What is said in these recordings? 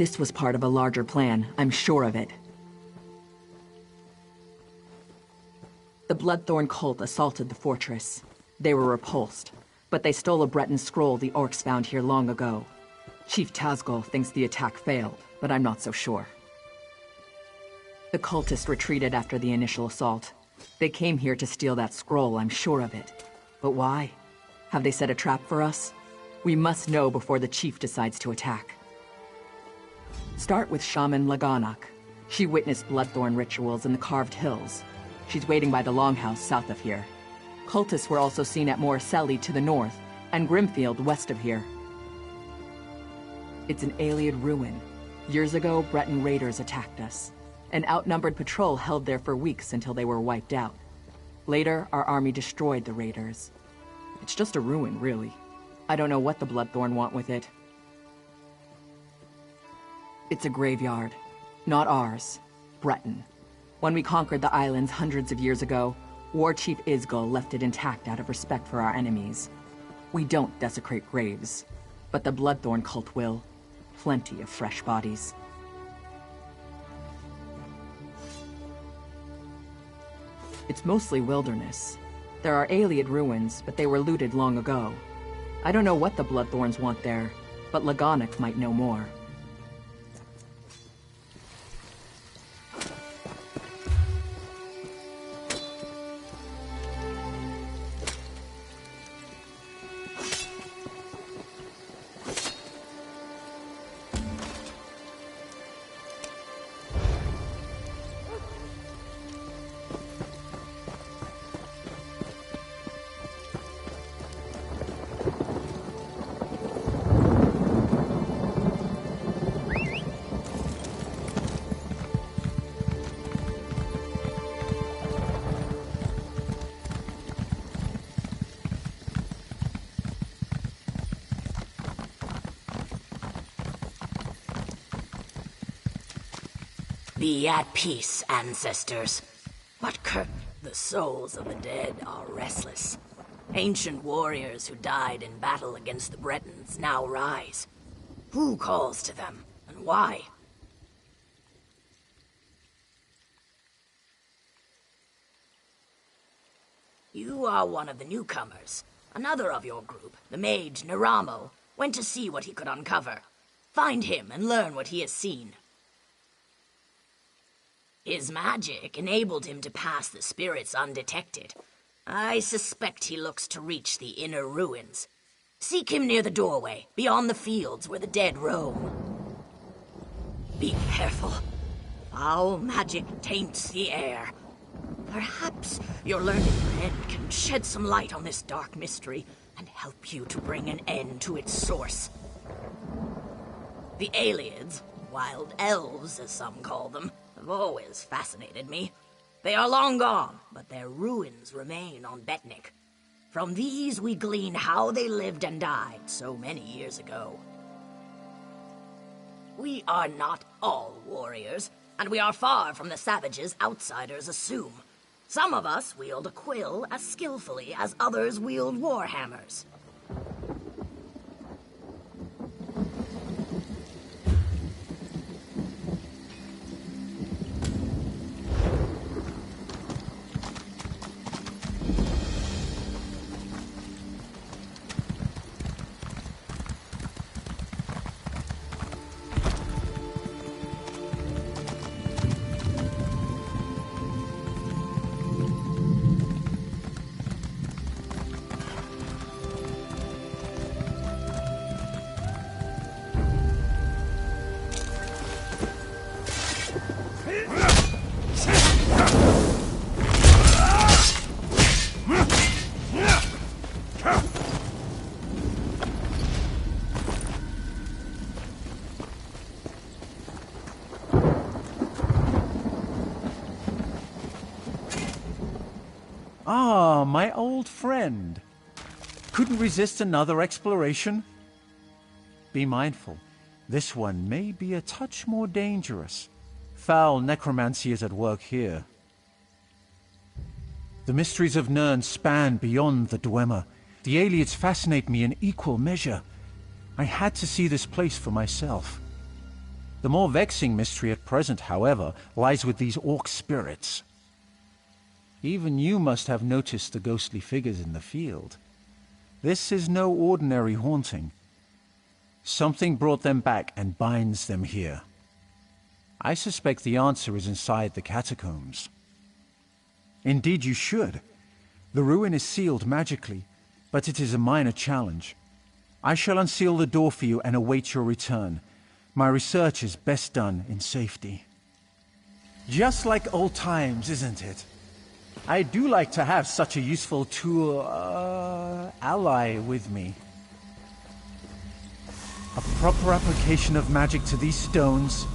This was part of a larger plan, I'm sure of it. The Bloodthorn cult assaulted the fortress. They were repulsed, but they stole a Breton scroll the orcs found here long ago. Chief Tazgol thinks the attack failed, but I'm not so sure. The cultists retreated after the initial assault. They came here to steal that scroll, I'm sure of it. But why? Have they set a trap for us? We must know before the chief decides to attack. Start with Shaman Laganak. She witnessed Bloodthorn rituals in the Carved Hills. She's waiting by the Longhouse south of here. Cultists were also seen at Morriselli to the north, and Grimfield west of here. It's an Ayleid ruin. Years ago, Breton raiders attacked us. An outnumbered patrol held there for weeks until they were wiped out. Later, our army destroyed the raiders. It's just a ruin, really. I don't know what the Bloodthorn want with it. It's a graveyard. Not ours. Breton. When we conquered the islands hundreds of years ago, War Chief Isgol left it intact out of respect for our enemies. We don't desecrate graves, but the Bloodthorn cult will. Plenty of fresh bodies. It's mostly wilderness. There are Iliad ruins, but they were looted long ago. I don't know what the Bloodthorns want there, but Lagonic might know more. Be at peace, ancestors. The souls of the dead are restless. Ancient warriors who died in battle against the Bretons now rise. Who calls to them, and why? You are one of the newcomers. Another of your group, the mage Naramo, went to see what he could uncover. Find him and learn what he has seen. His magic enabled him to pass the spirits undetected. I suspect he looks to reach the inner ruins. Seek him near the doorway, beyond the fields where the dead roam. Be careful. Foul magic taints the air. Perhaps your learned friend can shed some light on this dark mystery and help you to bring an end to its source. The Aliads, wild elves as some call them, have always fascinated me. They are long gone, but their ruins remain on Betnik. From these we glean how they lived and died so many years ago. We are not all warriors, and we are far from the savages outsiders assume. Some of us wield a quill as skillfully as others wield warhammers. Ah, my old friend. Couldn't resist another exploration? Be mindful. This one may be a touch more dangerous. Foul necromancy is at work here. The mysteries of Nirn span beyond the Dwemer. The Aliads fascinate me in equal measure. I had to see this place for myself. The more vexing mystery at present, however, lies with these orc spirits. Even you must have noticed the ghostly figures in the field. This is no ordinary haunting. Something brought them back and binds them here. I suspect the answer is inside the catacombs. Indeed you should. The ruin is sealed magically, but it is a minor challenge. I shall unseal the door for you and await your return. My research is best done in safety. Just like old times, isn't it? I do like to have such a useful tool, ally with me. A proper application of magic to these stones,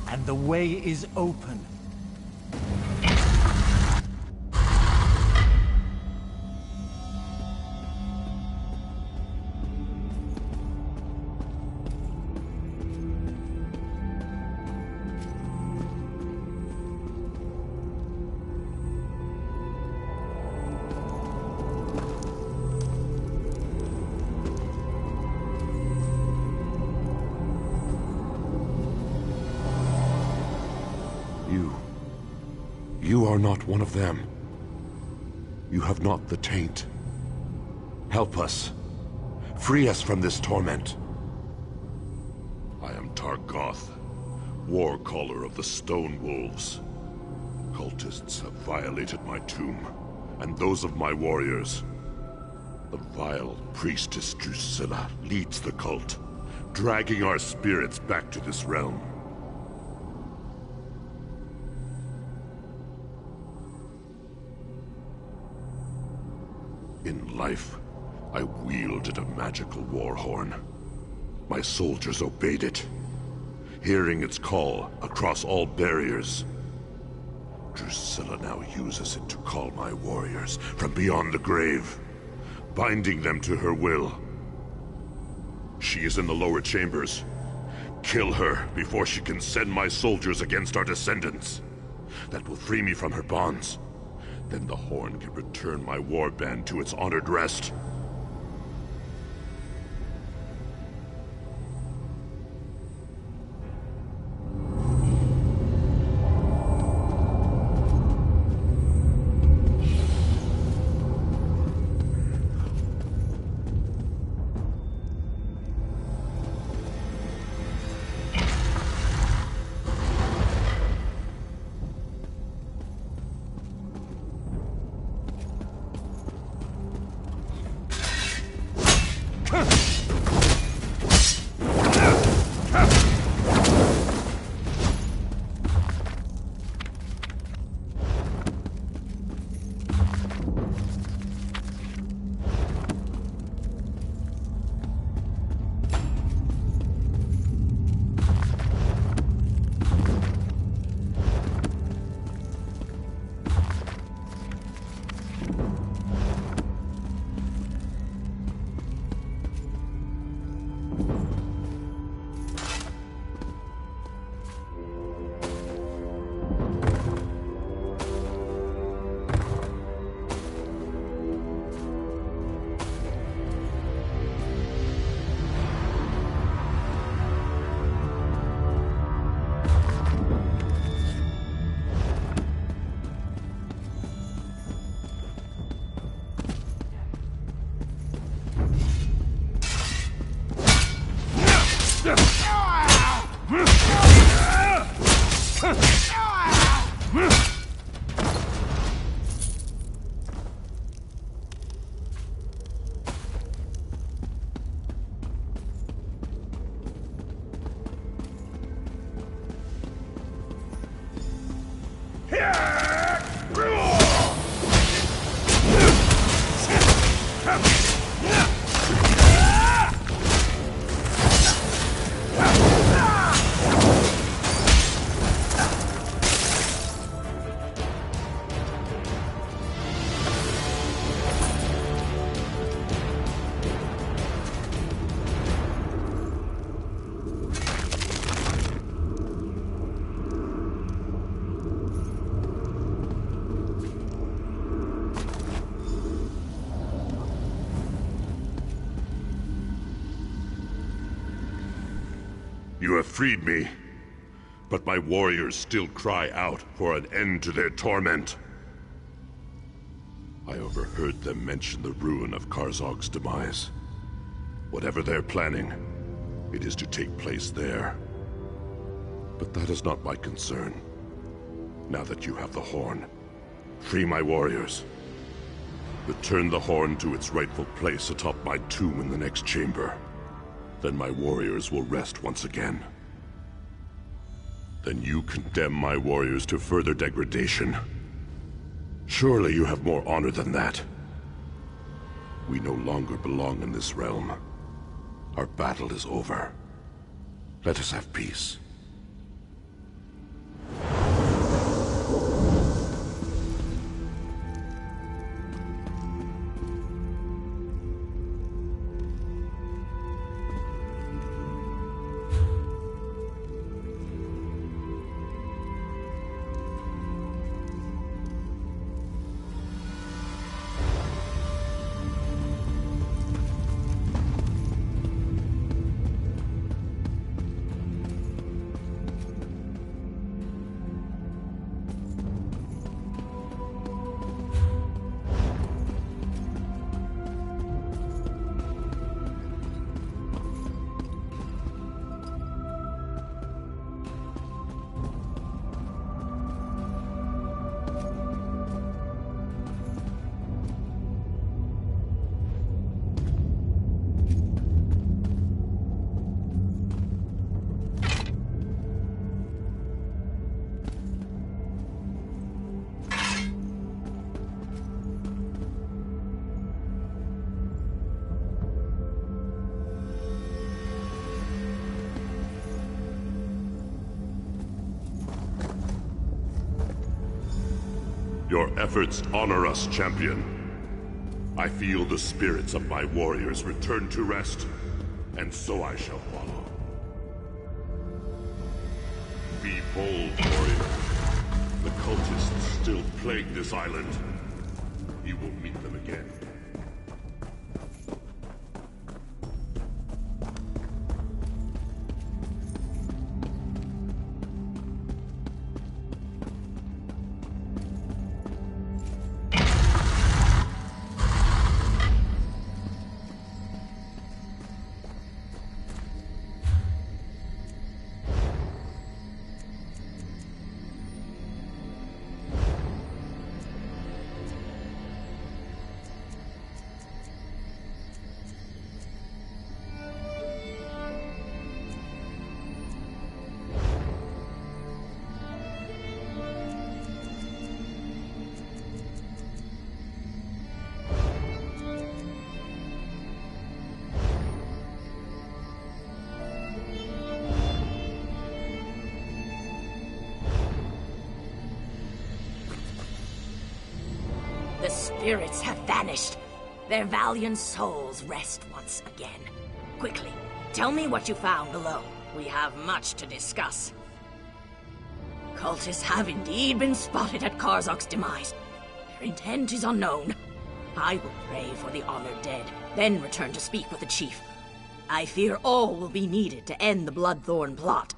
and the way is open. You are not one of them. You have not the taint. Help us. Free us from this torment. I am Targoth, war caller of the Stone Wolves. Cultists have violated my tomb, and those of my warriors. The vile priestess Drusilla leads the cult, dragging our spirits back to this realm. In life, I wielded a magical war horn. My soldiers obeyed it, hearing its call across all barriers. Drusilla now uses it to call my warriors from beyond the grave, binding them to her will. She is in the lower chambers. Kill her before she can send my soldiers against our descendants. That will free me from her bonds. Then the horn can return my warband to its honored rest. You have freed me, but my warriors still cry out for an end to their torment. I overheard them mention the ruin of Karzog's demise. Whatever they're planning, it is to take place there. But that is not my concern. Now that you have the horn, free my warriors. Return the horn to its rightful place atop my tomb in the next chamber. Then my warriors will rest once again. Then you condemn my warriors to further degradation. Surely you have more honor than that. We no longer belong in this realm. Our battle is over. Let us have peace. Your efforts honor us, champion. I feel the spirits of my warriors return to rest, and so I shall follow. Be bold, warrior. The cultists still plague this island. You will meet them again. The spirits have vanished. Their valiant souls rest once again. Quickly, tell me what you found below. We have much to discuss. Cultists have indeed been spotted at Karzok's demise. Their intent is unknown. I will pray for the honored dead, then return to speak with the chief. I fear all will be needed to end the Bloodthorn plot.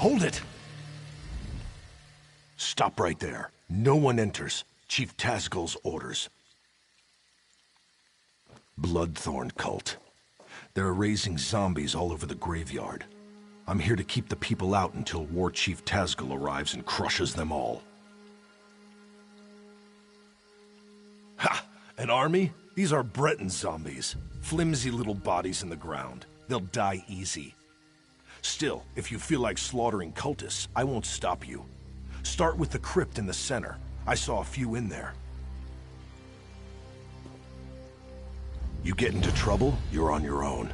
Hold it! Stop right there. No one enters. Chief Tazgul's orders. Bloodthorn cult. They're raising zombies all over the graveyard. I'm here to keep the people out until War Chief Tazgul arrives and crushes them all. Ha! An army? These are Breton zombies. Flimsy little bodies in the ground. They'll die easy. Still, if you feel like slaughtering cultists, I won't stop you. Start with the crypt in the center. I saw a few in there. You get into trouble, you're on your own.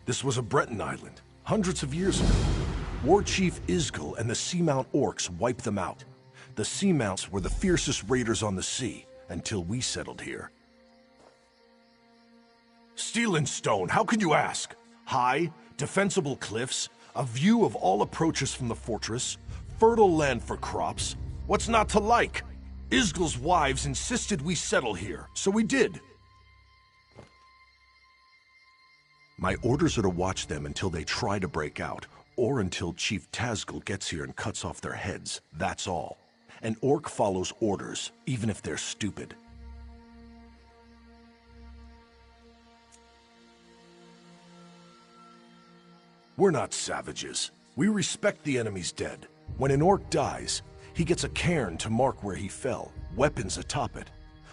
This was a Breton island, hundreds of years ago. War Chief Isgil and the Seamount Orcs wiped them out. The Seamounts were the fiercest raiders on the sea, until we settled here. Steel and stone, how could you ask? High, defensible cliffs, a view of all approaches from the fortress, fertile land for crops. What's not to like? Isgil's wives insisted we settle here, so we did. My orders are to watch them until they try to break out, or until Chief Tazgil gets here and cuts off their heads, that's all. An orc follows orders, even if they're stupid. We're not savages. We respect the enemy's dead. When an orc dies, he gets a cairn to mark where he fell, weapons atop it.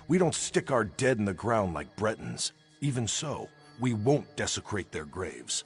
We don't stick our dead in the ground like Bretons. Even so, we won't desecrate their graves.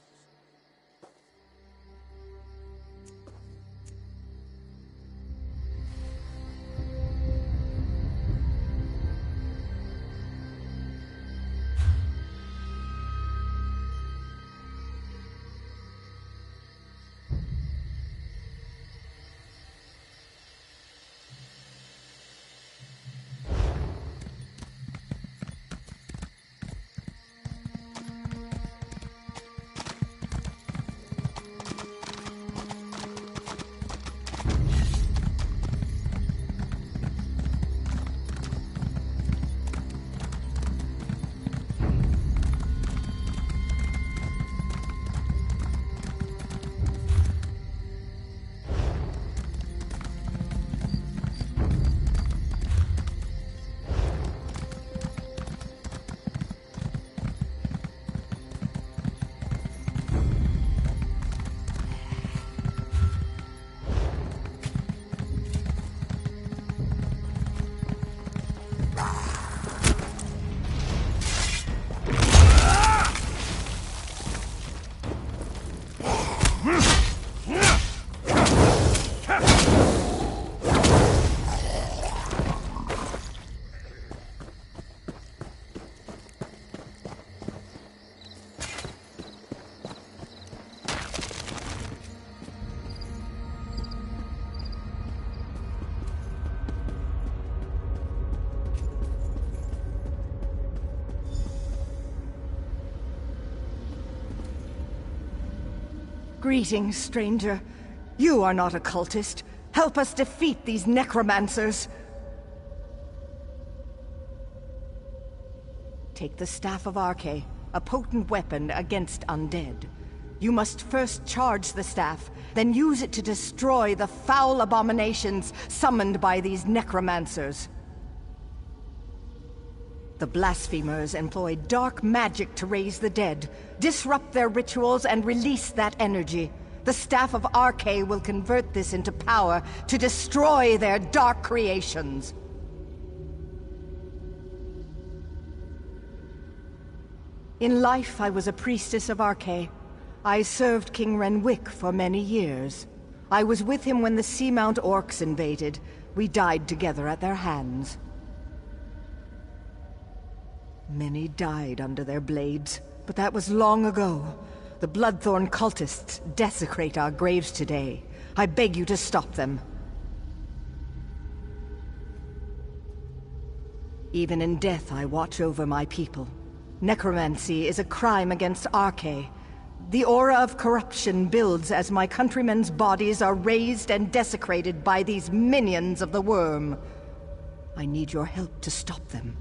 Greetings, stranger. You are not a cultist. Help us defeat these necromancers. Take the Staff of Arche, a potent weapon against undead. You must first charge the staff, then use it to destroy the foul abominations summoned by these necromancers. The blasphemers employ dark magic to raise the dead, disrupt their rituals, and release that energy. The Staff of Arche will convert this into power to destroy their dark creations. In life, I was a priestess of Arche. I served King Renwick for many years. I was with him when the Seamount Orcs invaded. We died together at their hands. Many died under their blades, but that was long ago. The Bloodthorn cultists desecrate our graves today. I beg you to stop them. Even in death, I watch over my people. Necromancy is a crime against Arche. The aura of corruption builds as my countrymen's bodies are raised and desecrated by these minions of the worm. I need your help to stop them.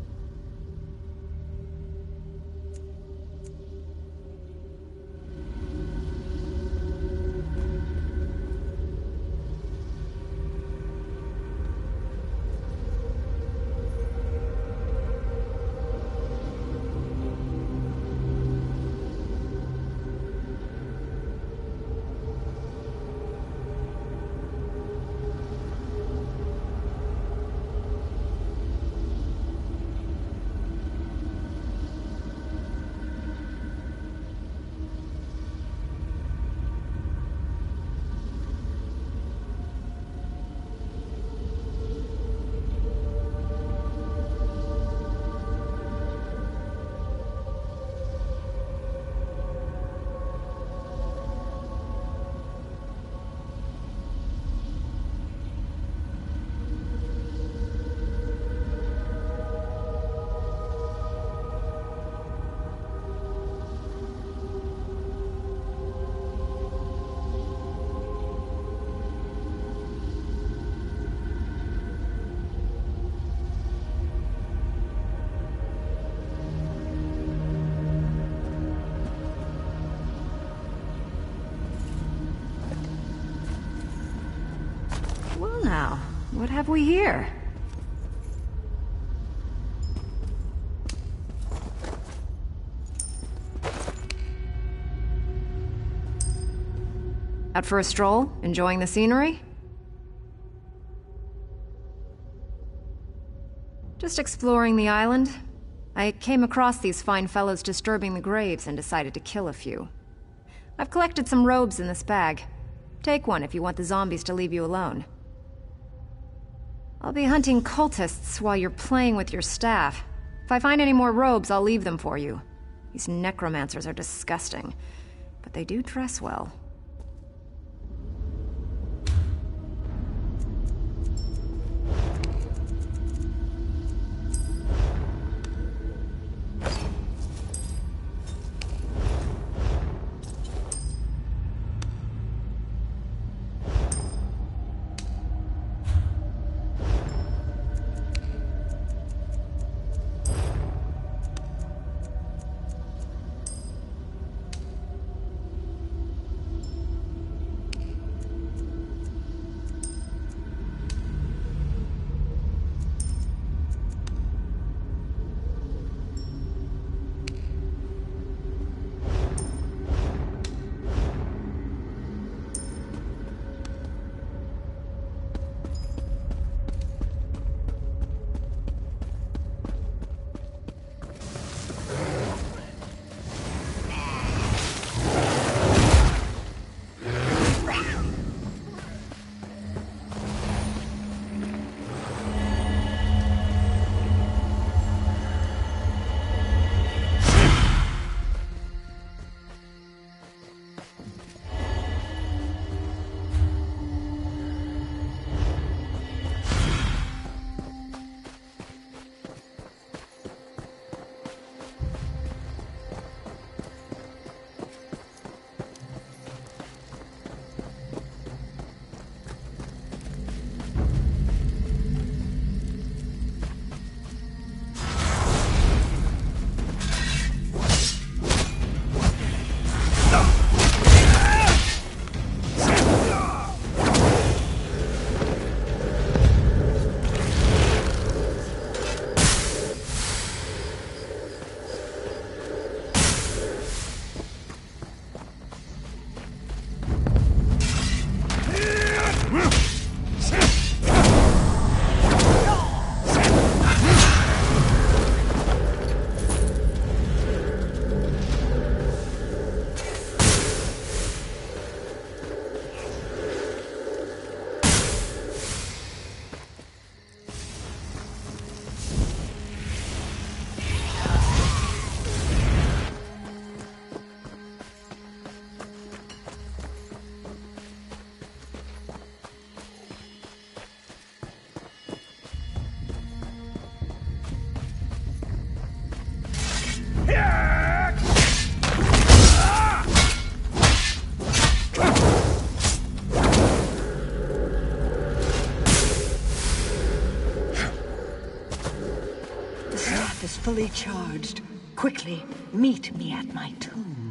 have we here? Out for a stroll? Enjoying the scenery? Just exploring the island. I came across these fine fellows disturbing the graves and decided to kill a few. I've collected some robes in this bag. Take one if you want the zombies to leave you alone. I'll be hunting cultists while you're playing with your staff. If I find any more robes, I'll leave them for you. These necromancers are disgusting, but they do dress well. Fully charged. Quickly, meet me at my tomb.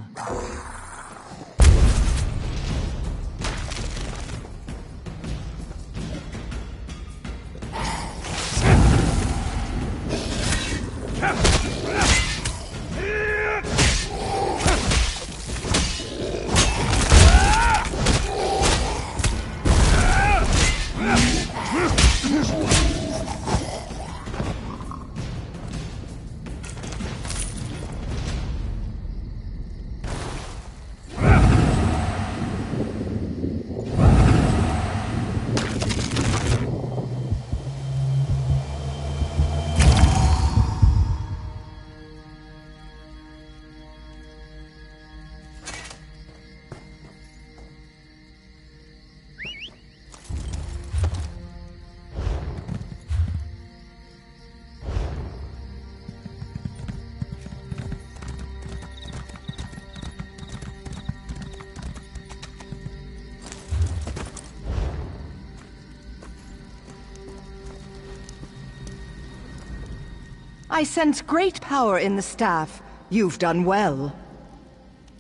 I sense great power in the staff. You've done well.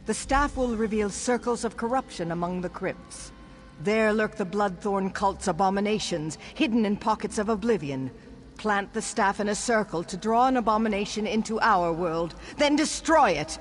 The staff will reveal circles of corruption among the crypts. There lurk the Bloodthorn cult's abominations, hidden in pockets of oblivion. Plant the staff in a circle to draw an abomination into our world, then destroy it!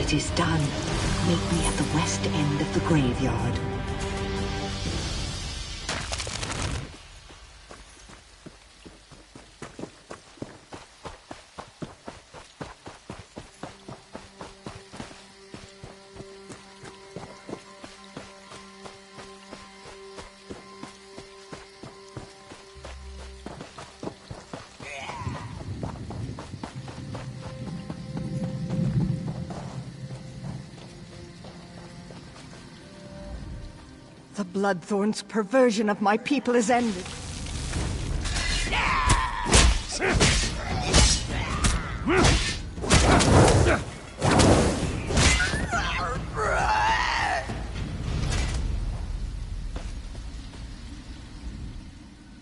It is done. Meet me at the west end of the graveyard. The Bloodthorn's perversion of my people is ended.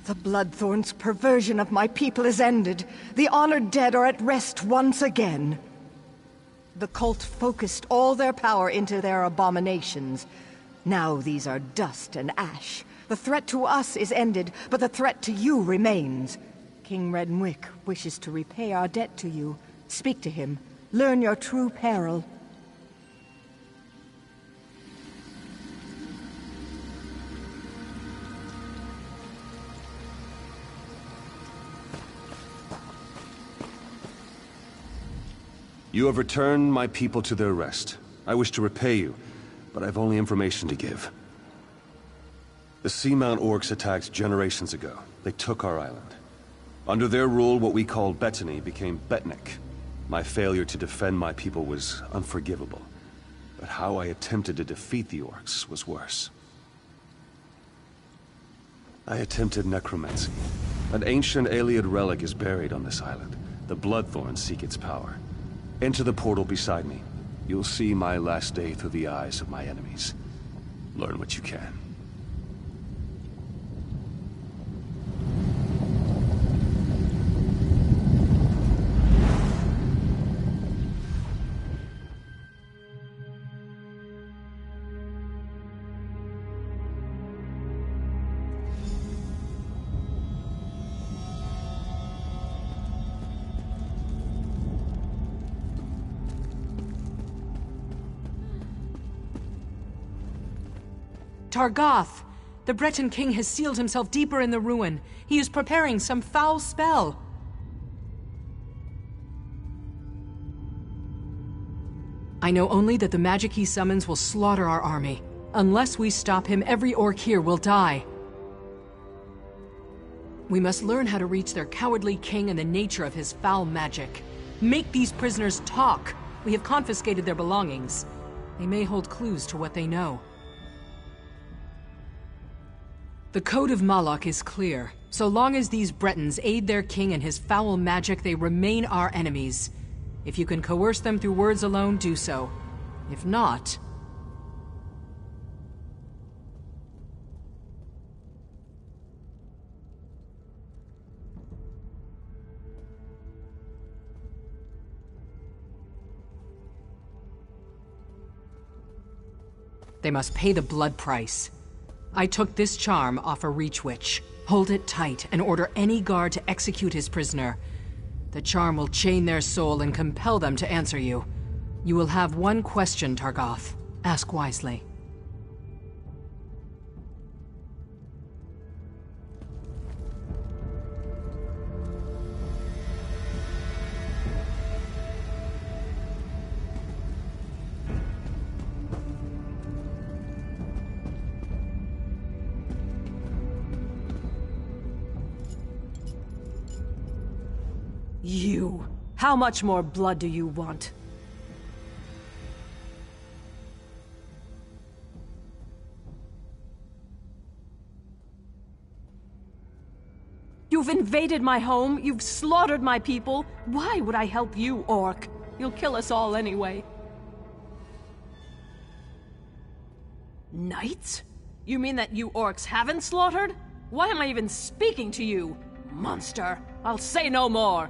The Bloodthorn's perversion of my people is ended. The honored dead are at rest once again. The cult focused all their power into their abominations. Now these are dust and ash. The threat to us is ended, but the threat to you remains. King Redwick wishes to repay our debt to you. Speak to him. Learn your true peril. You have returned my people to their rest. I wish to repay you, but I've only information to give. The Seamount orcs attacked generations ago. They took our island. Under their rule, what we called Bettany became Betnik. My failure to defend my people was unforgivable. But how I attempted to defeat the orcs was worse. I attempted necromancy. An ancient Ayleid relic is buried on this island. The Bloodthorns seek its power. Enter the portal beside me. You'll see my last day through the eyes of my enemies. Learn what you can. Targoth! The Breton king has sealed himself deeper in the ruin. He is preparing some foul spell. I know only that the magic he summons will slaughter our army. Unless we stop him, every orc here will die. We must learn how to reach their cowardly king and the nature of his foul magic. Make these prisoners talk! We have confiscated their belongings. They may hold clues to what they know. The Code of Malak is clear. So long as these Bretons aid their king and his foul magic, they remain our enemies. If you can coerce them through words alone, do so. If not... they must pay the blood price. I took this charm off a Reach Witch. Hold it tight and order any guard to execute his prisoner. The charm will chain their soul and compel them to answer you. You will have one question, Targoth. Ask wisely. You! How much more blood do you want? You've invaded my home, you've slaughtered my people. Why would I help you, Orc? You'll kill us all anyway. Knights? You mean that you Orcs haven't slaughtered? Why am I even speaking to you? Monster! I'll say no more!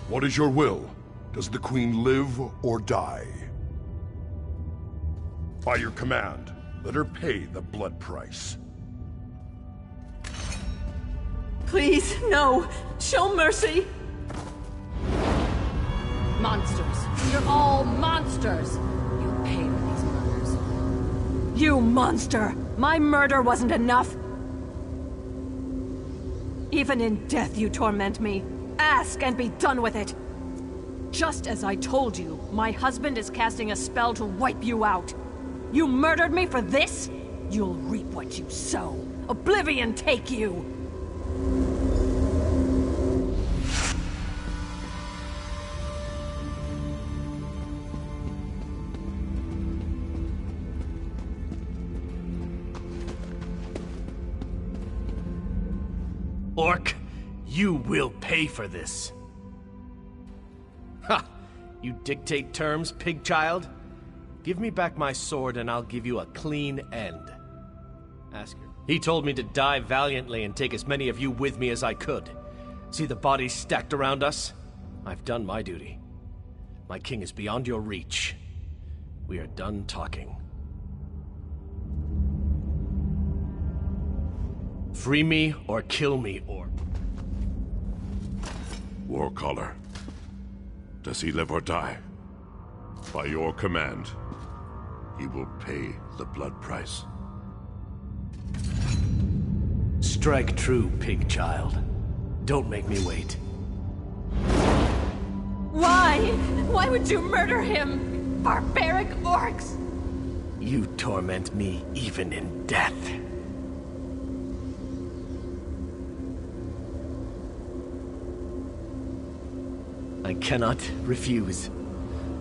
What is your will? Does the Queen live or die? By your command, let her pay the blood price. Please, no! Show mercy! Monsters! You're all monsters! You'll pay for these murders. You monster! My murder wasn't enough! Even in death you torment me. Ask and be done with it! Just as I told you, my husband is casting a spell to wipe you out. You murdered me for this? You'll reap what you sow. Oblivion take you! Orc, you will pay for this. Ha! You dictate terms, pig child? Give me back my sword and I'll give you a clean end. Ask her. He told me to die valiantly and take as many of you with me as I could. See the bodies stacked around us? I've done my duty. My king is beyond your reach. We are done talking. Free me or kill me, Orc. Warcaller. Does he live or die? By your command, he will pay the blood price. Strike true, pig child. Don't make me wait. Why? Why would you murder him? Barbaric orcs! You torment me even in death. I cannot refuse.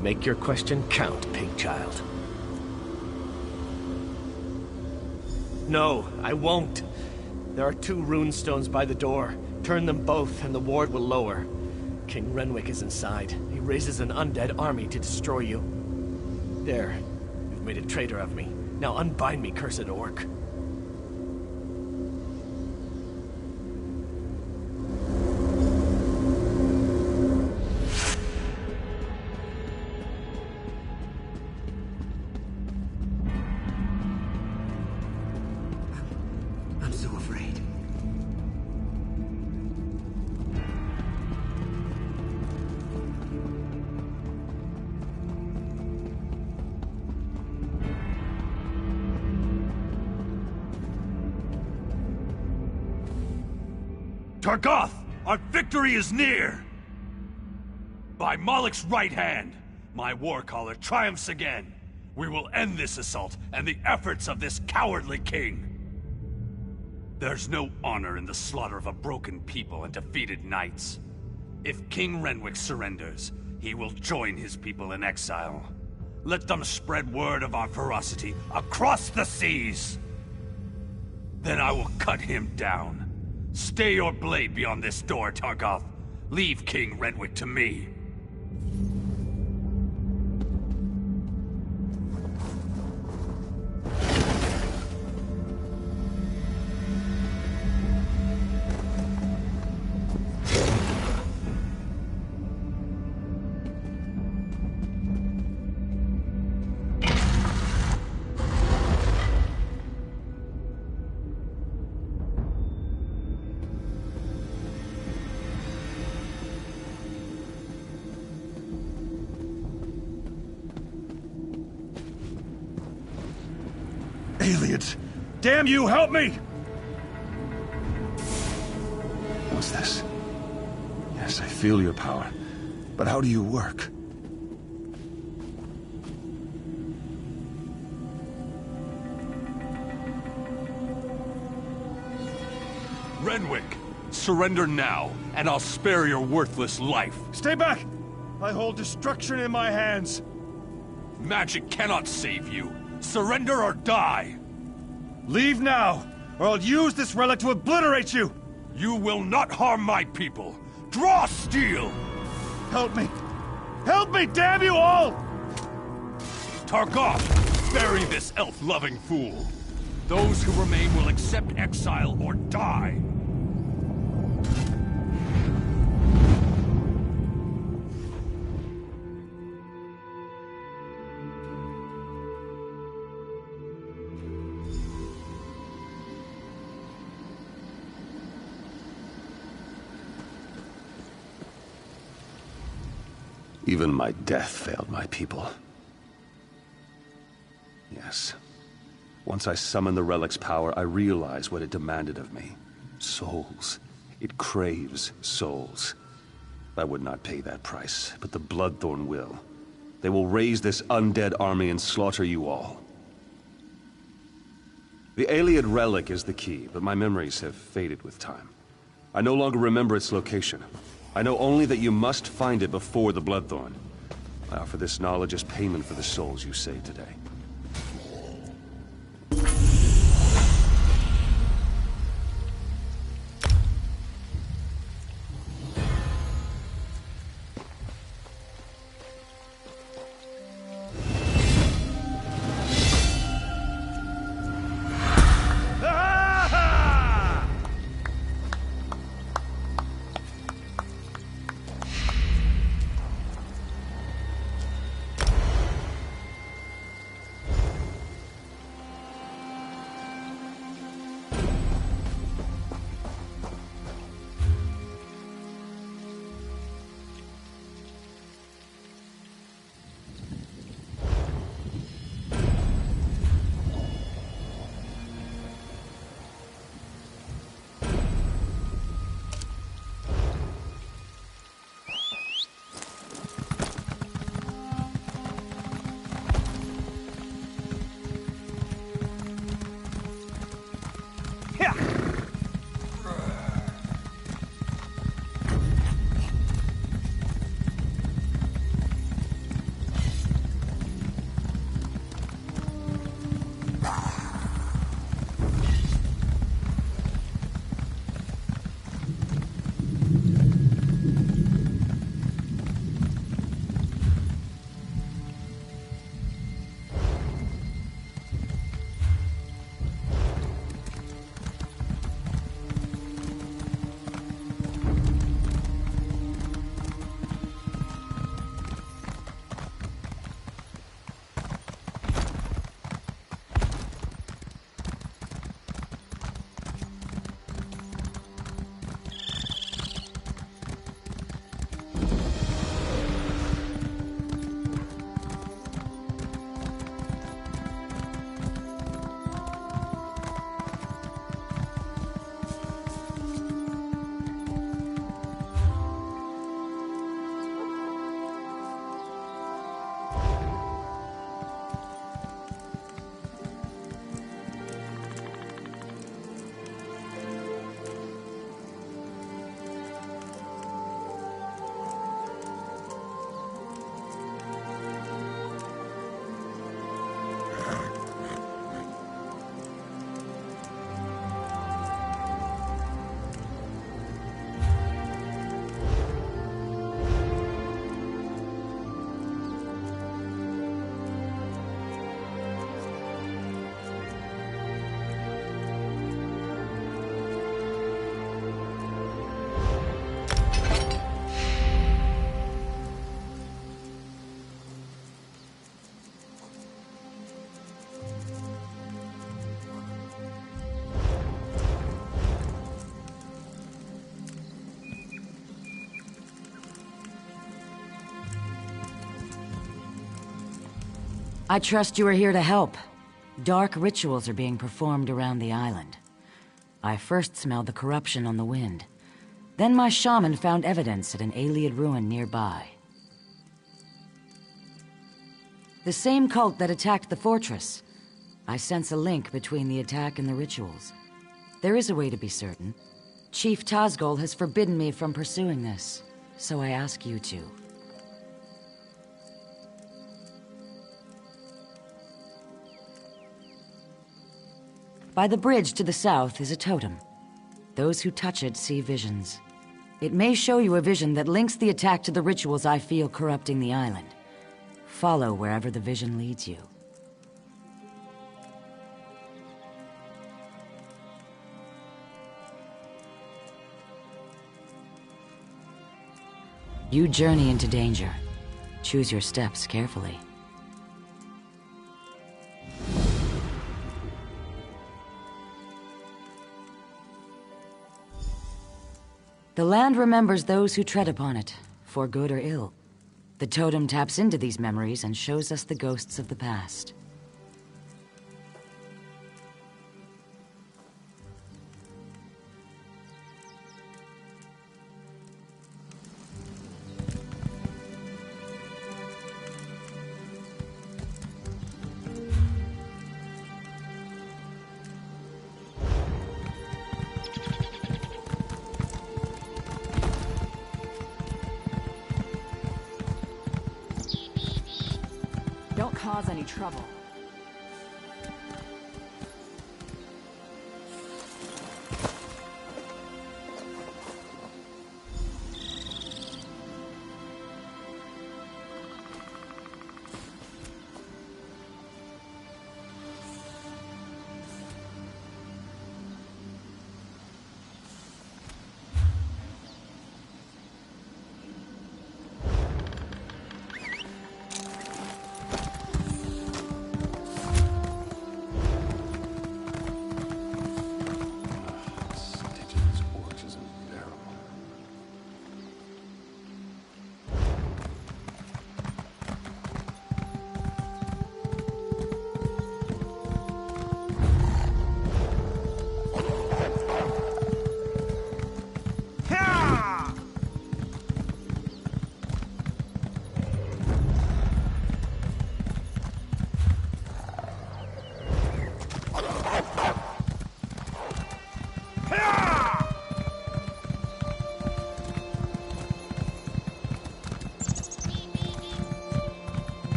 Make your question count, pig child. No, I won't. There are 2 rune stones by the door. Turn them both and the ward will lower. King Renwick is inside. He raises an undead army to destroy you. There. You've made a traitor of me. Now unbind me, cursed orc. I'm so afraid. Targoth, our victory is near! By Malak's right hand, my warcaller triumphs again. We will end this assault and the efforts of this cowardly king. There's no honor in the slaughter of a broken people and defeated knights. If King Renwick surrenders, he will join his people in exile. Let them spread word of our ferocity across the seas! Then I will cut him down. Stay your blade beyond this door, Targoth. Leave King Renwick to me. Aliens! Damn you, help me! What's this? Yes, I feel your power. But how do you work? Renwick, surrender now, and I'll spare your worthless life. Stay back! I hold destruction in my hands. Magic cannot save you. Surrender or die! Leave now, or I'll use this relic to obliterate you! You will not harm my people! Draw steel! Help me! Help me, damn you all! Targoth, bury this elf-loving fool! Those who remain will accept exile or die! Even my death failed my people. Yes. Once I summoned the relic's power, I realized what it demanded of me. Souls. It craves souls. I would not pay that price, but the Bloodthorn will. They will raise this undead army and slaughter you all. The Ayleid relic is the key, but my memories have faded with time. I no longer remember its location. I know only that you must find it before the Bloodthorn. I offer this knowledge as payment for the souls you saved today. I trust you are here to help. Dark rituals are being performed around the island. I first smelled the corruption on the wind. Then my shaman found evidence at an Ayleid ruin nearby. The same cult that attacked the fortress. I sense a link between the attack and the rituals. There is a way to be certain. Chief Tazgol has forbidden me from pursuing this, so I ask you to. By the bridge to the south is a totem. Those who touch it see visions. It may show you a vision that links the attack to the rituals I feel corrupting the island. Follow wherever the vision leads you. You journey into danger. Choose your steps carefully. The land remembers those who tread upon it, for good or ill. The totem taps into these memories and shows us the ghosts of the past. Don't cause any trouble.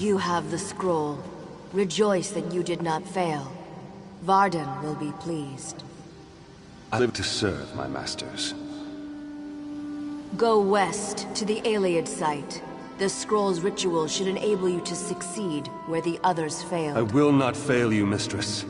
You have the scroll. Rejoice that you did not fail. Varden will be pleased. I live to serve my masters. Go west to the Ayleid site. The scroll's ritual should enable you to succeed where the others failed. I will not fail you, mistress.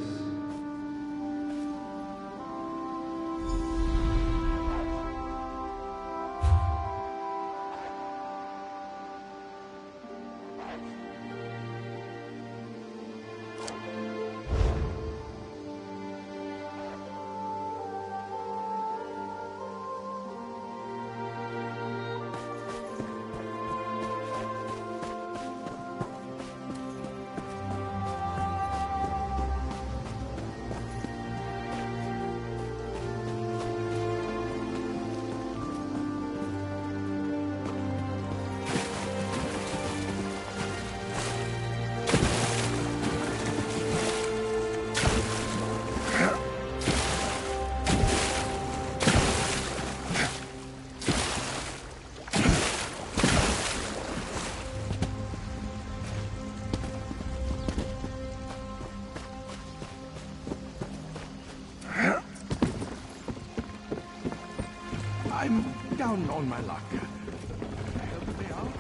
I'm down on my luck. Help me out?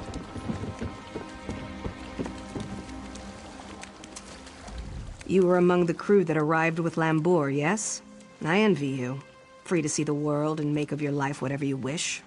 You were among the crew that arrived with Lambour, yes? I envy you. Free to see the world and make of your life whatever you wish.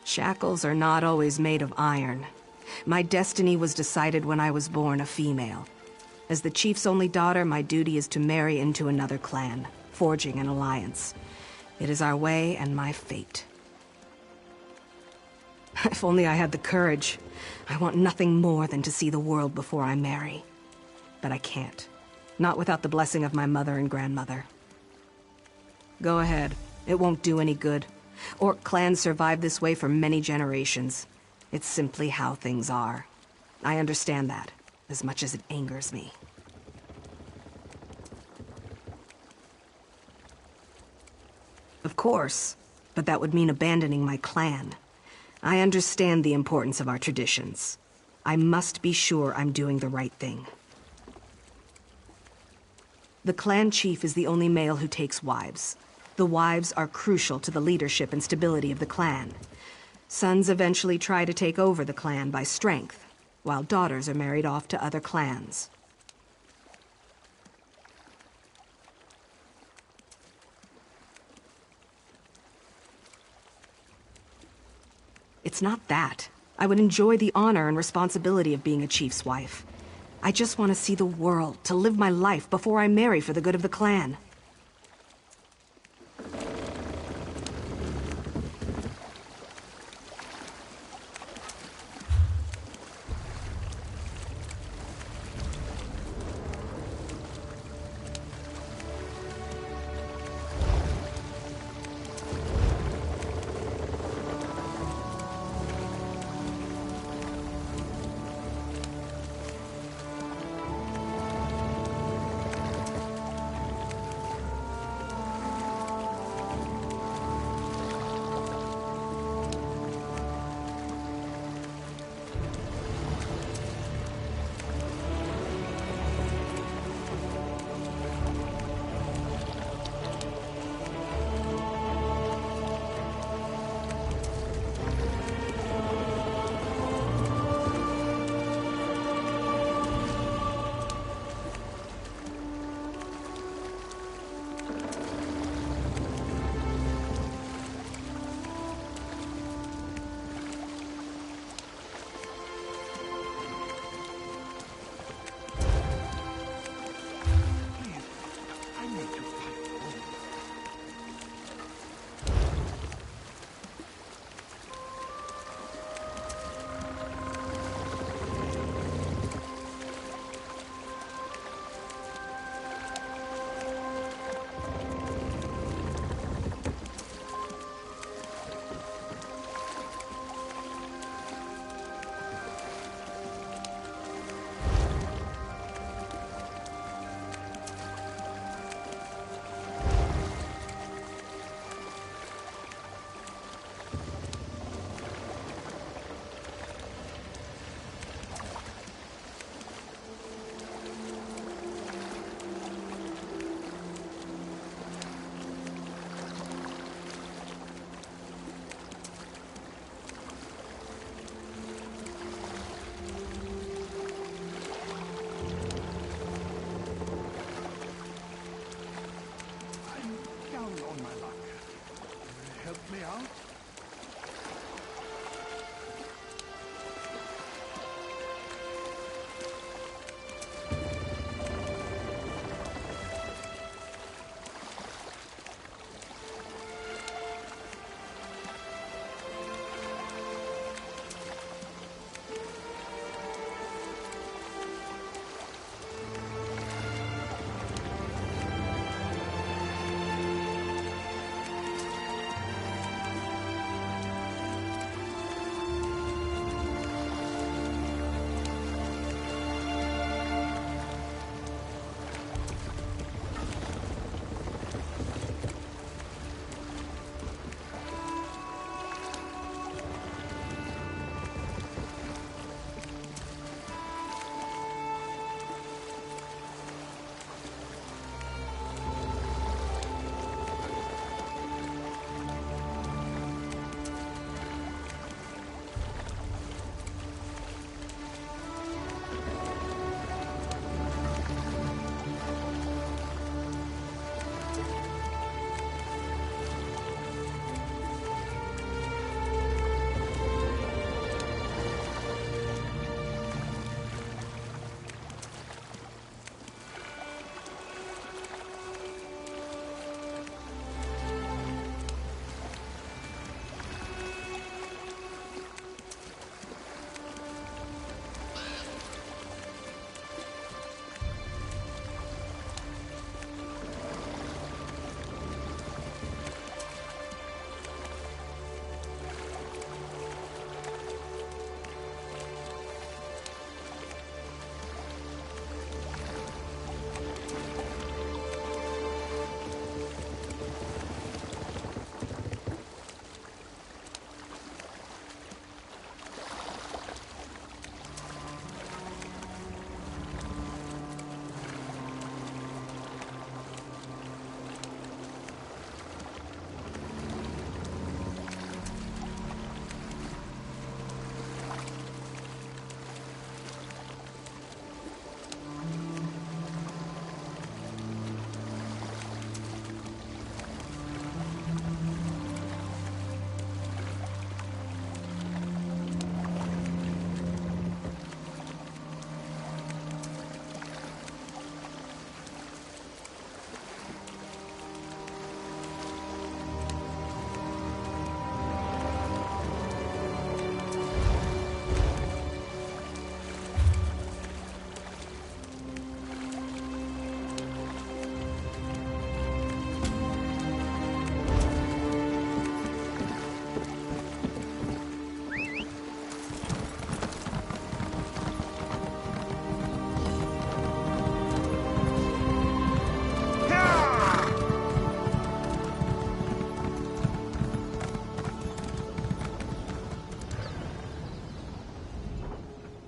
Shackles are not always made of iron. My destiny was decided when I was born a female. As the chief's only daughter, my duty is to marry into another clan, forging an alliance. It is our way and my fate. If only I had the courage. I want nothing more than to see the world before I marry. But I can't. Not without the blessing of my mother and grandmother. Go ahead. It won't do any good. Orc clans survived this way for many generations. It's simply how things are. I understand that, as much as it angers me. Of course, but that would mean abandoning my clan. I understand the importance of our traditions. I must be sure I'm doing the right thing. The clan chief is the only male who takes wives. The wives are crucial to the leadership and stability of the clan. Sons eventually try to take over the clan by strength, while daughters are married off to other clans. It's not that. I would enjoy the honor and responsibility of being a chief's wife. I just want to see the world, to live my life before I marry for the good of the clan.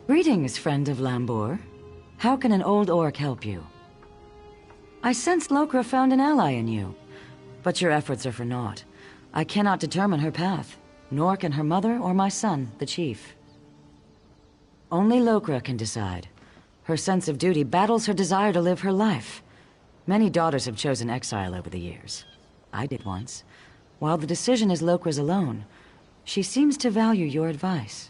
Greetings, friend of Lambor. How can an old orc help you? I sensed Lokra found an ally in you, but your efforts are for naught. I cannot determine her path, nor can her mother or my son, the chief. Only Lokra can decide. Her sense of duty battles her desire to live her life. Many daughters have chosen exile over the years. I did once. While the decision is Lokra's alone, she seems to value your advice.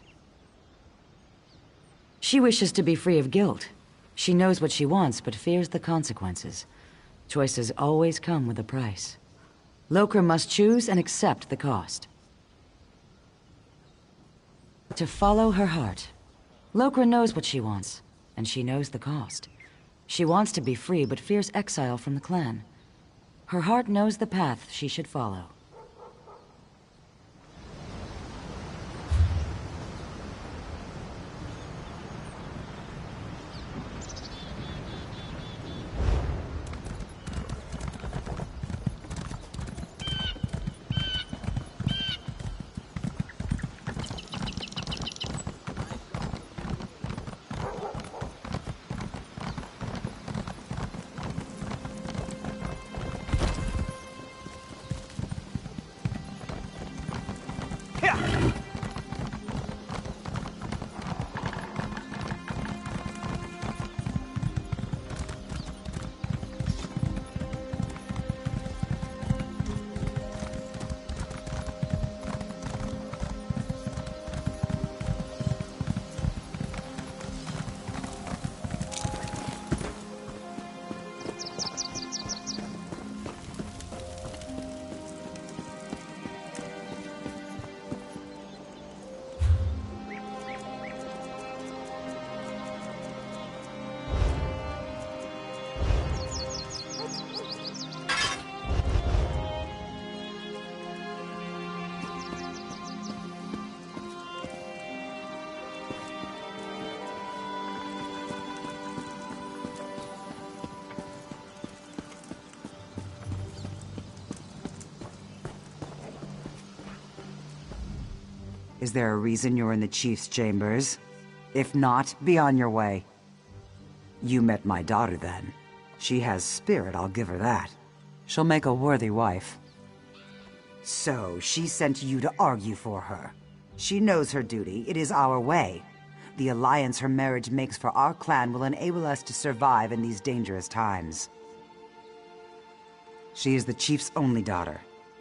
She wishes to be free of guilt. She knows what she wants, but fears the consequences. Choices always come with a price. Lokra must choose and accept the cost. To follow her heart. Lokra knows what she wants, and she knows the cost. She wants to be free, but fears exile from the clan. Her heart knows the path she should follow. Is there a reason you're in the chief's chambers? If not, be on your way. You met my daughter then. She has spirit, I'll give her that. She'll make a worthy wife. So, she sent you to argue for her. She knows her duty. It is our way. The alliance her marriage makes for our clan will enable us to survive in these dangerous times. She is the chief's only daughter.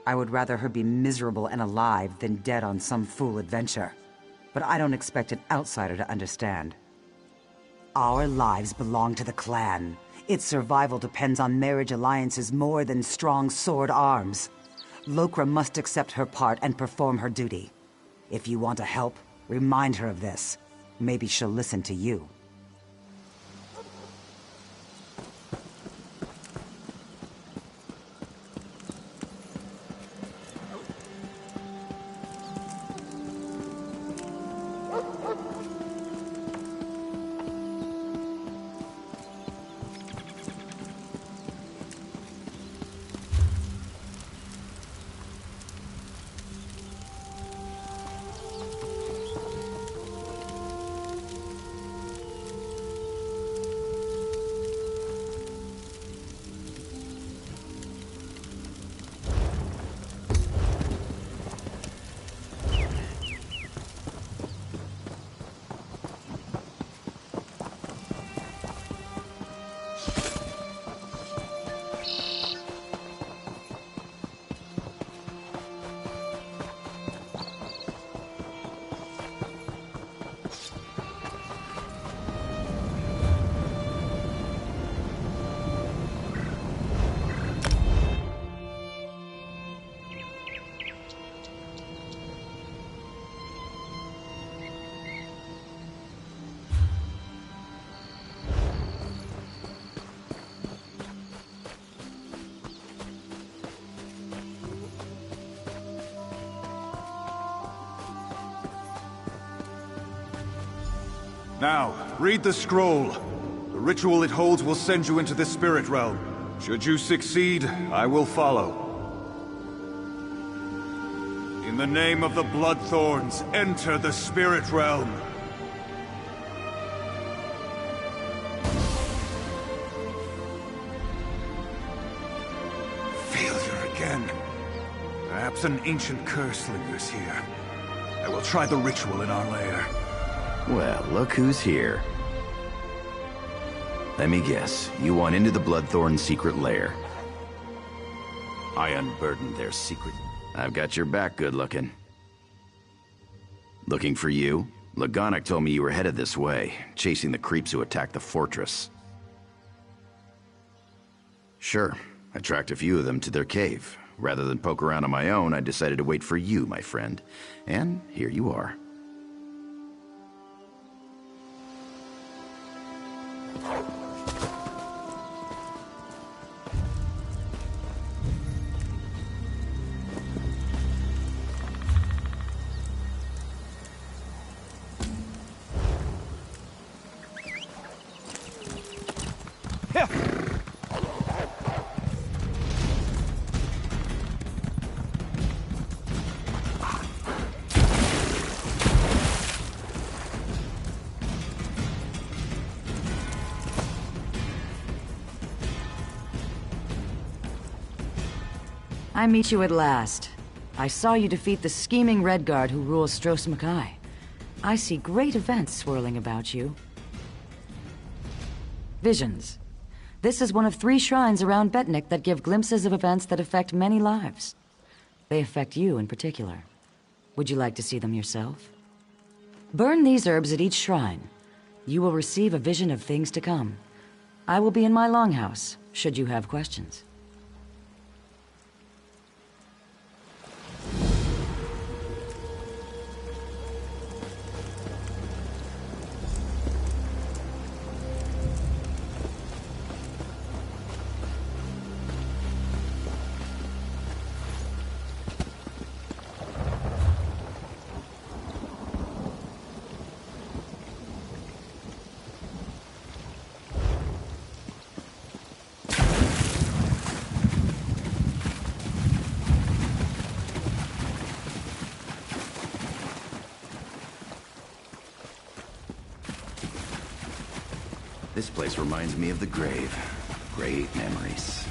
I would rather her be miserable and alive than dead on some fool adventure. But I don't expect an outsider to understand. Our lives belong to the clan. Its survival depends on marriage alliances more than strong sword arms. Lokra must accept her part and perform her duty. If you want to help, remind her of this. Maybe she'll listen to you. Now, read the scroll. The ritual it holds will send you into the spirit realm. Should you succeed, I will follow. In the name of the Bloodthorns, enter the spirit realm. Perhaps an ancient curse lingers here. I will try the ritual in our lair. Well, look who's here. Let me guess, you want into the Bloodthorn secret lair. I unburdened their secret. I've got your back, good looking. Looking for you? Lagonic told me you were headed this way, chasing the creeps who attacked the fortress. Sure, I tracked a few of them to their cave. Rather than poke around on my own, I decided to wait for you, my friend. And here you are. I meet you at last. I saw you defeat the scheming Redguard who rules Stros Makai. I see great events swirling about you. Visions. This is one of 3 shrines around Betnik that give glimpses of events that affect many lives. They affect you in particular. Would you like to see them yourself? Burn these herbs at each shrine. You will receive a vision of things to come. I will be in my longhouse, should you have questions. This place reminds me of the grave. Great memories.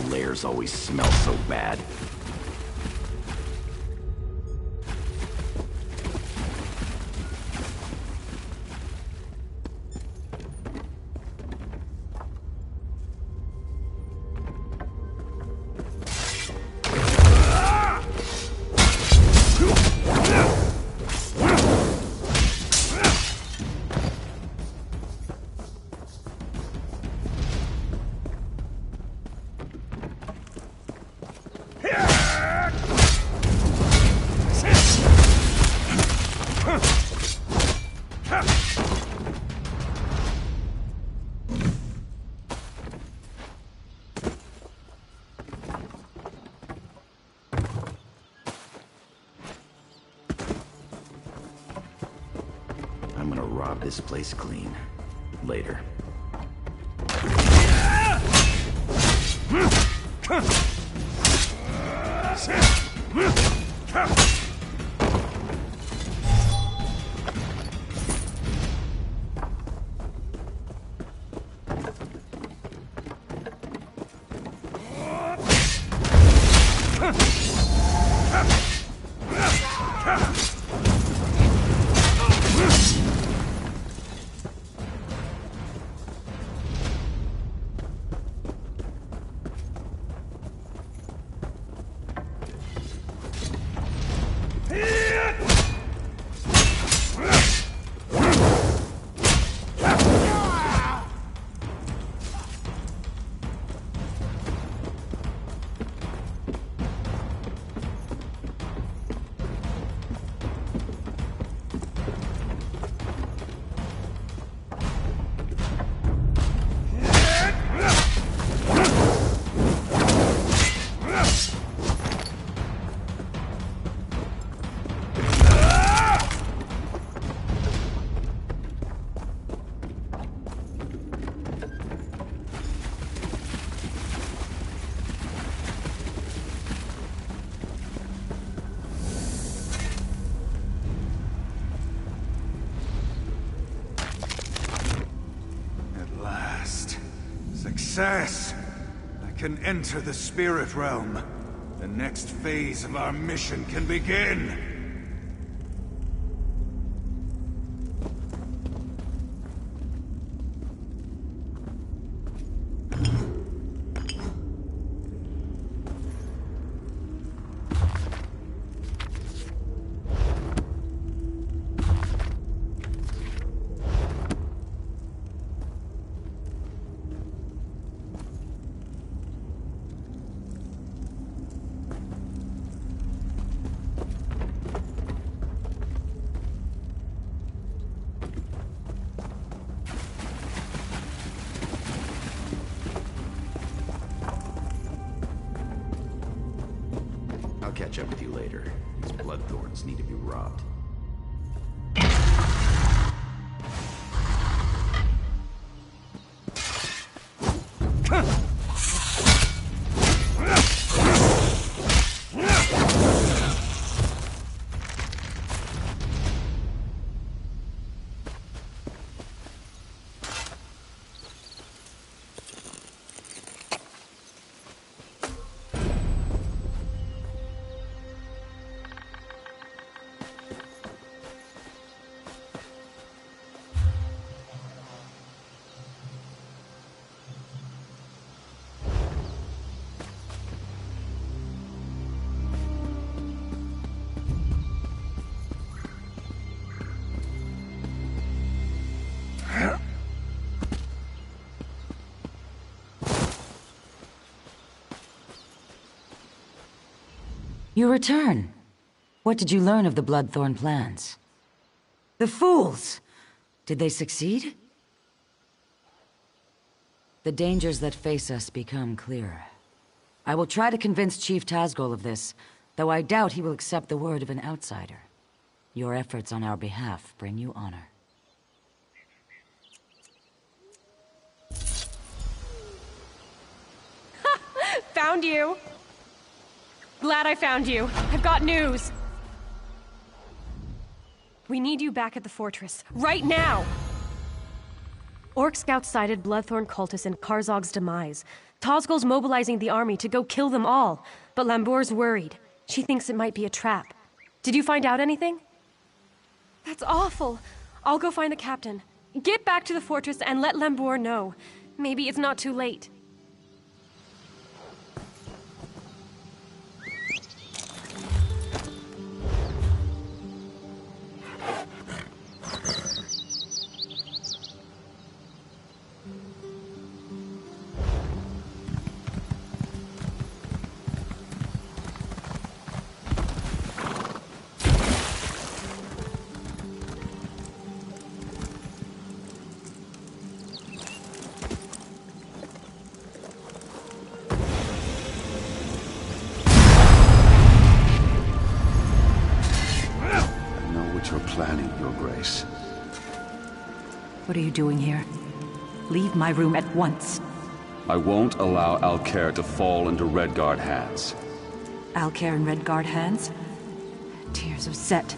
lairs always smell so bad. I'm gonna rob this place clean. Later. Success! I can enter the spirit realm. The next phase of our mission can begin! I'll catch up with you later. These bloodthorns need to be robbed. You return. What did you learn of the Bloodthorn plans? The fools! Did they succeed? The dangers that face us become clearer. I will try to convince Chief Tazgol of this, though I doubt he will accept the word of an outsider. Your efforts on our behalf bring you honor. Found you! Glad I found you. I've got news. We need you back at the fortress, right now! Orc scouts sighted Bloodthorn cultists and Karzog's demise. Tozgol's mobilizing the army to go kill them all, but Lambour's worried. She thinks it might be a trap. Did you find out anything? That's awful. I'll go find the captain. Get back to the fortress and let Lambour know. Maybe it's not too late. What are you doing here? Leave my room at once. I won't allow Alcair to fall into Redguard hands. Alcair in Redguard hands? Tears of Set.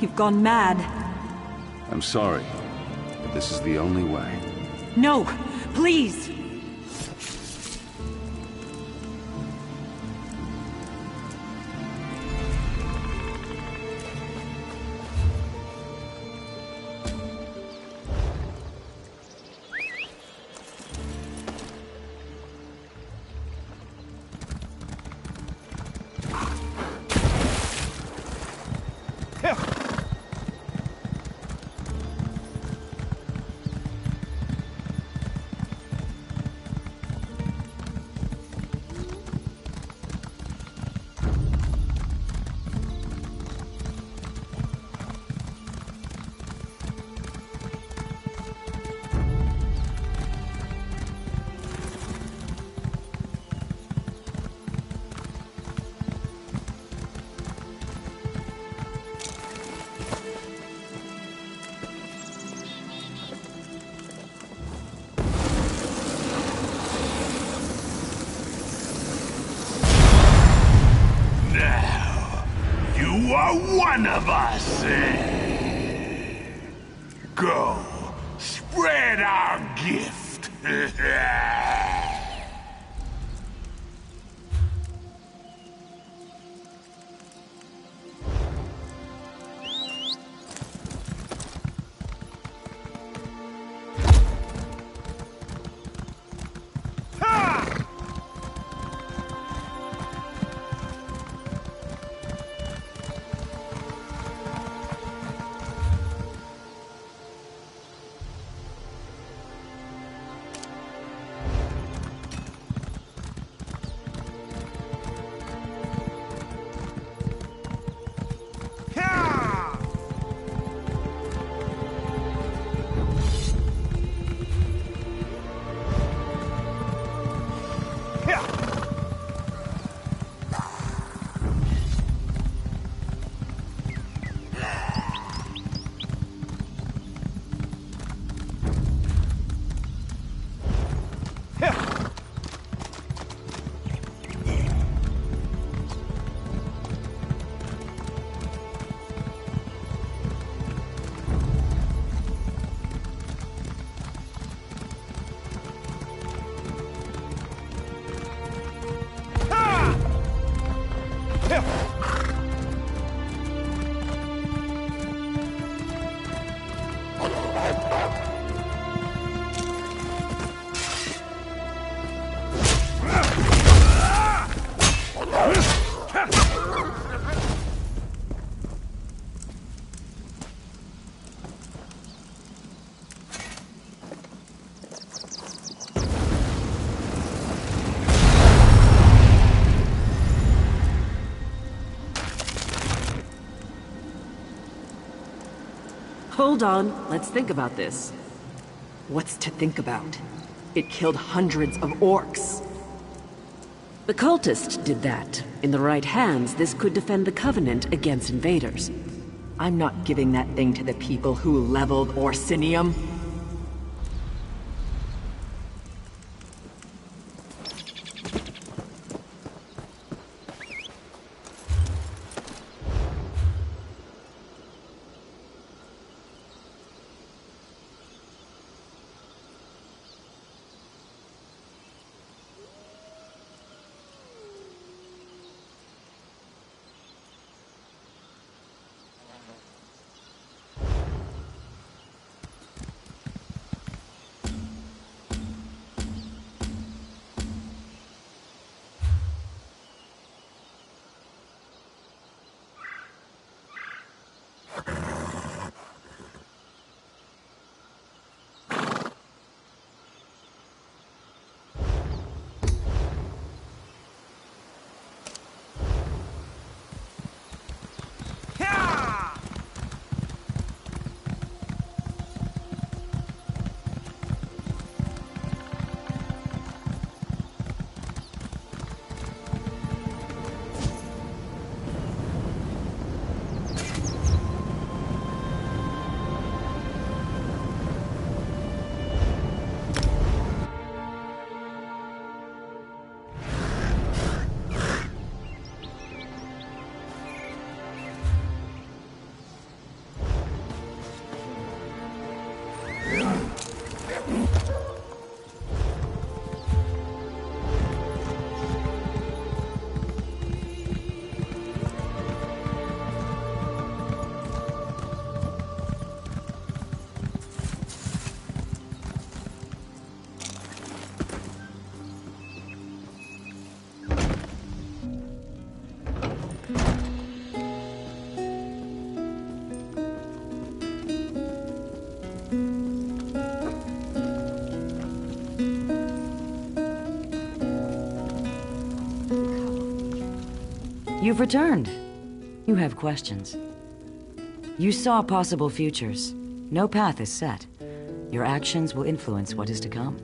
You've gone mad. I'm sorry, but this is the only way. No! Please! You are one of us! Go, spread our gift! Hold on, let's think about this. What's to think about? It killed hundreds of orcs. The cultist did that. In the right hands, this could defend the Covenant against invaders. I'm not giving that thing to the people who leveled Orsinium. You've returned. You have questions. You saw possible futures. No path is set. Your actions will influence what is to come.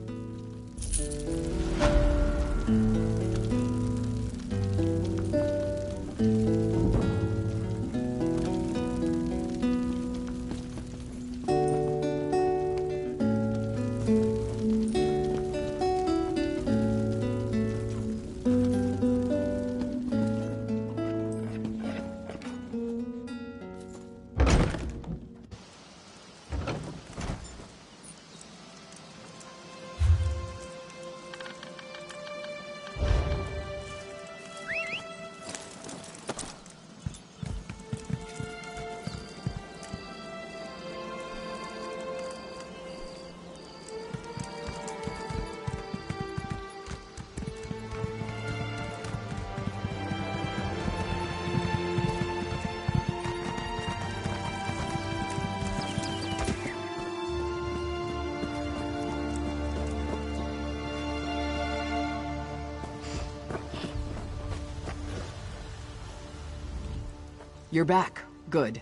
You're back. Good.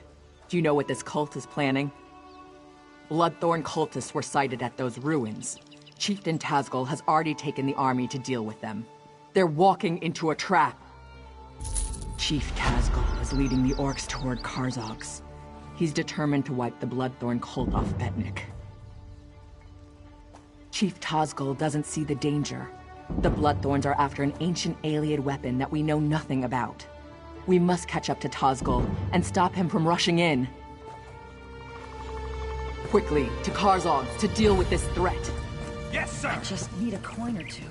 Do you know what this cult is planning? Bloodthorn cultists were sighted at those ruins. Chieftain Tazgol has already taken the army to deal with them. They're walking into a trap. Chief Tazgol is leading the orcs toward Karzog's. He's determined to wipe the Bloodthorn cult off Betnik. Chief Tazgol doesn't see the danger. The Bloodthorns are after an ancient alien weapon that we know nothing about. We must catch up to Tazgol and stop him from rushing in. Quickly, to Karzog's to deal with this threat. Yes, sir! I just need a coin or two.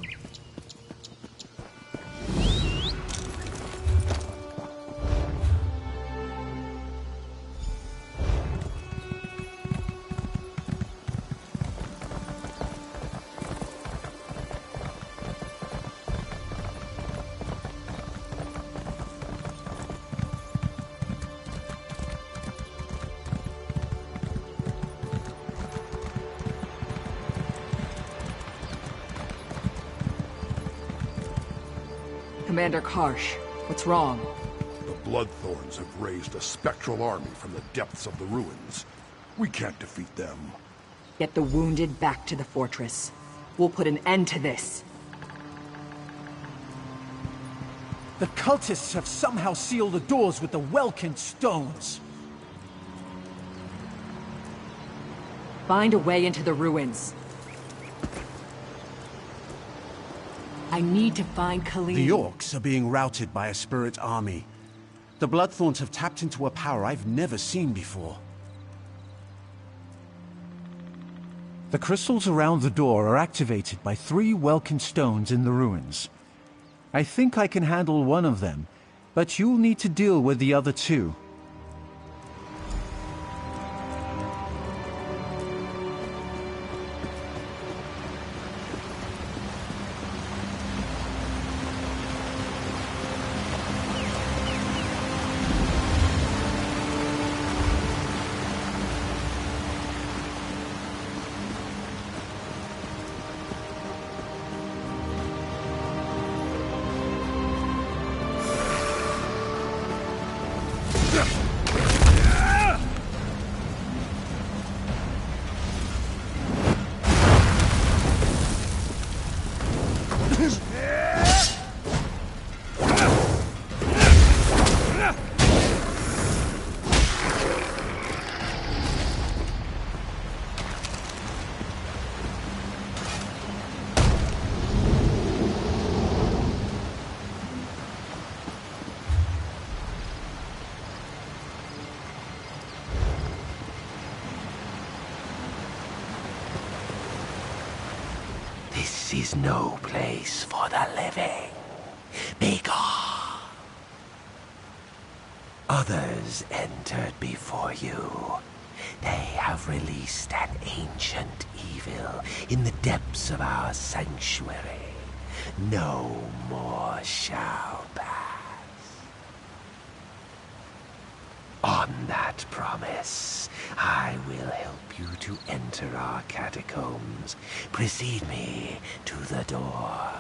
Commander Karsh, what's wrong? The Bloodthorns have raised a spectral army from the depths of the ruins. We can't defeat them. Get the wounded back to the fortress. We'll put an end to this. The cultists have somehow sealed the doors with the Welkin stones. Find a way into the ruins. I need to find Khalid. The orcs are being routed by a spirit army. The Bloodthorns have tapped into a power I've never seen before. The crystals around the door are activated by 3 Welkin stones in the ruins. I think I can handle one of them, but you'll need to deal with the other 2. This is no place for the living. Begone! Others entered before you. They have released an ancient evil in the depths of our sanctuary. No more shall pass. On that promise, I will help you to enter our catacombs. Precede me to the door.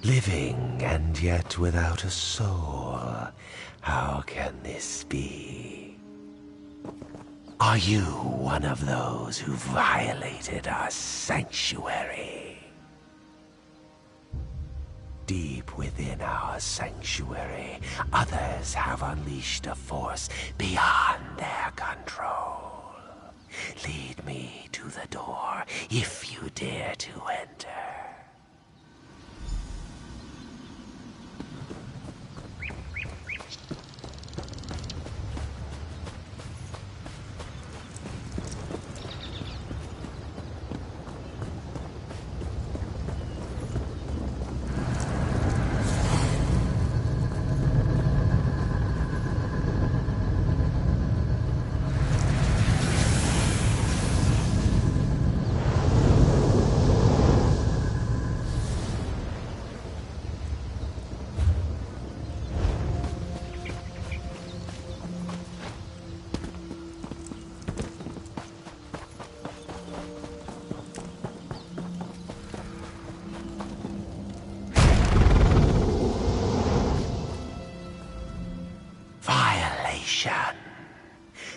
Living and yet without a soul. How can this be? Are you one of those who violated our sanctuary? Deep within our sanctuary, others have unleashed a force beyond their control. Lead me to the door if you dare to enter.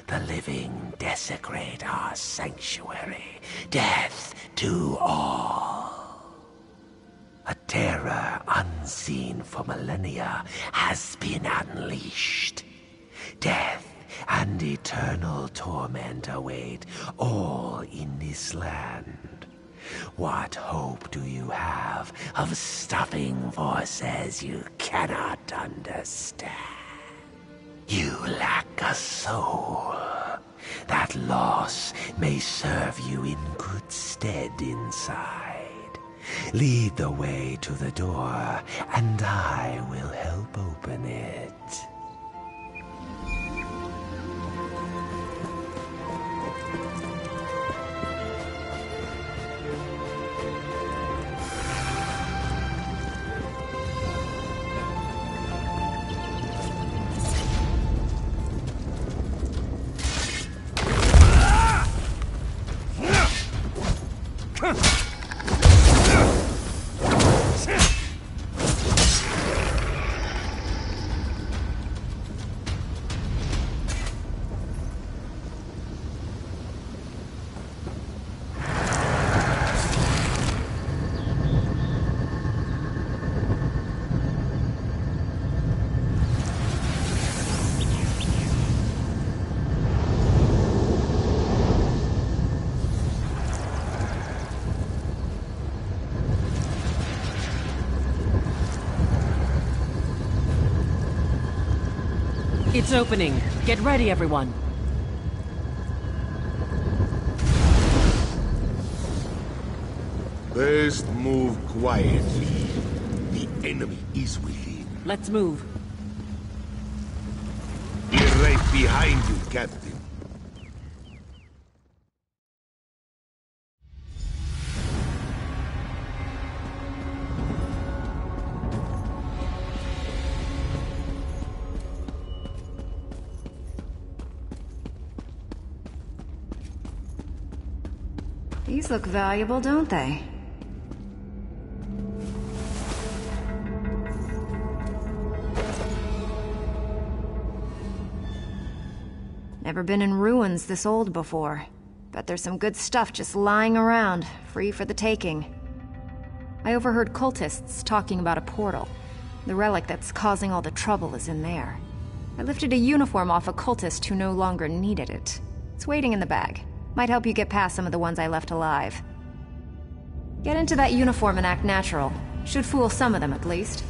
The living desecrate our sanctuary. Death to all. A terror unseen for millennia has been unleashed. Death and eternal torment await all in this land. What hope do you have of stopping forces you cannot understand? You lack a soul. That loss may serve you in good stead inside. Lead the way to the door, and I will help open it. It's opening. Get ready, everyone. Best move quietly. The enemy is within. Let's move. We're right behind you, Captain. These look valuable, don't they? Never been in ruins this old before. Bet there's some good stuff just lying around, free for the taking. I overheard cultists talking about a portal. The relic that's causing all the trouble is in there. I lifted a uniform off a cultist who no longer needed it. It's waiting in the bag. Might help you get past some of the ones I left alive. Get into that uniform and act natural. Should fool some of them, at least.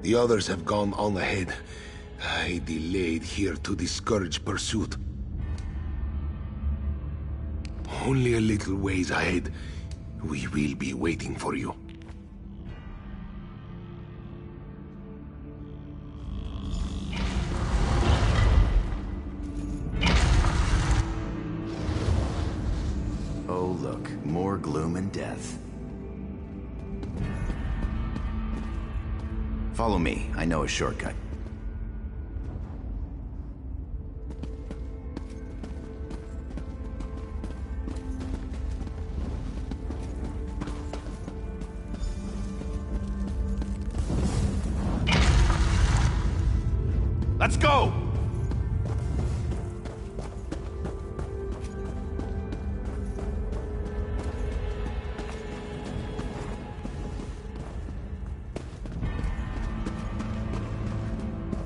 The others have gone on ahead. I delayed here to discourage pursuit. Only a little ways ahead. We will be waiting for you. Oh, look. More gloom and death. Follow me. I know a shortcut. Let's go!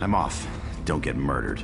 I'm off. Don't get murdered.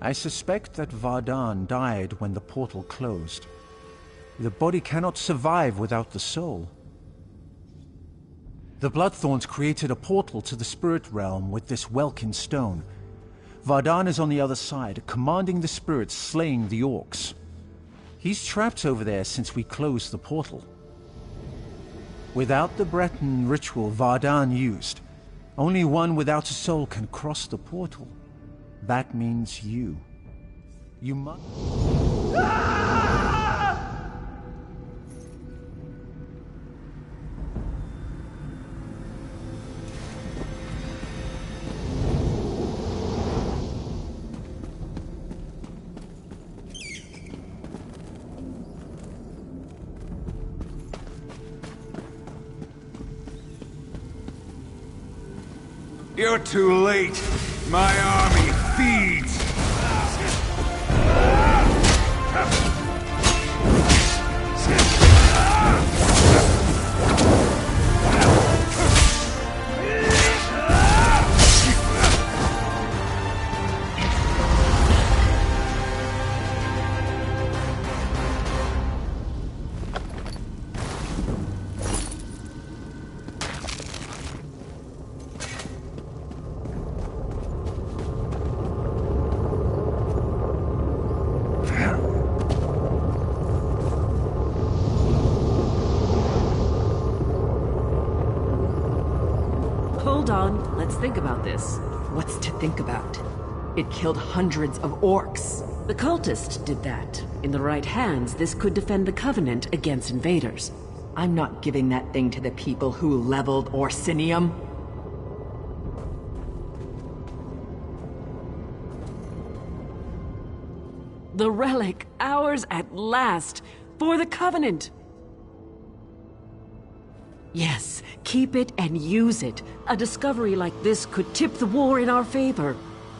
I suspect that Vardan died when the portal closed. The body cannot survive without the soul. The Bloodthorns created a portal to the spirit realm with this Welkin stone. Vardan is on the other side, commanding the spirits slaying the orcs. He's trapped over there since we closed the portal. Without the Breton ritual Vardan used, only one without a soul can cross the portal. That means you. You must... You're too late. My army feeds. Hold on, let's think about this. What's to think about? It killed hundreds of orcs. The cultist did that. In the right hands, this could defend the Covenant against invaders. I'm not giving that thing to the people who leveled Orsinium. The relic, ours at last, for the Covenant! Yes, keep it and use it. A discovery like this could tip the war in our favor.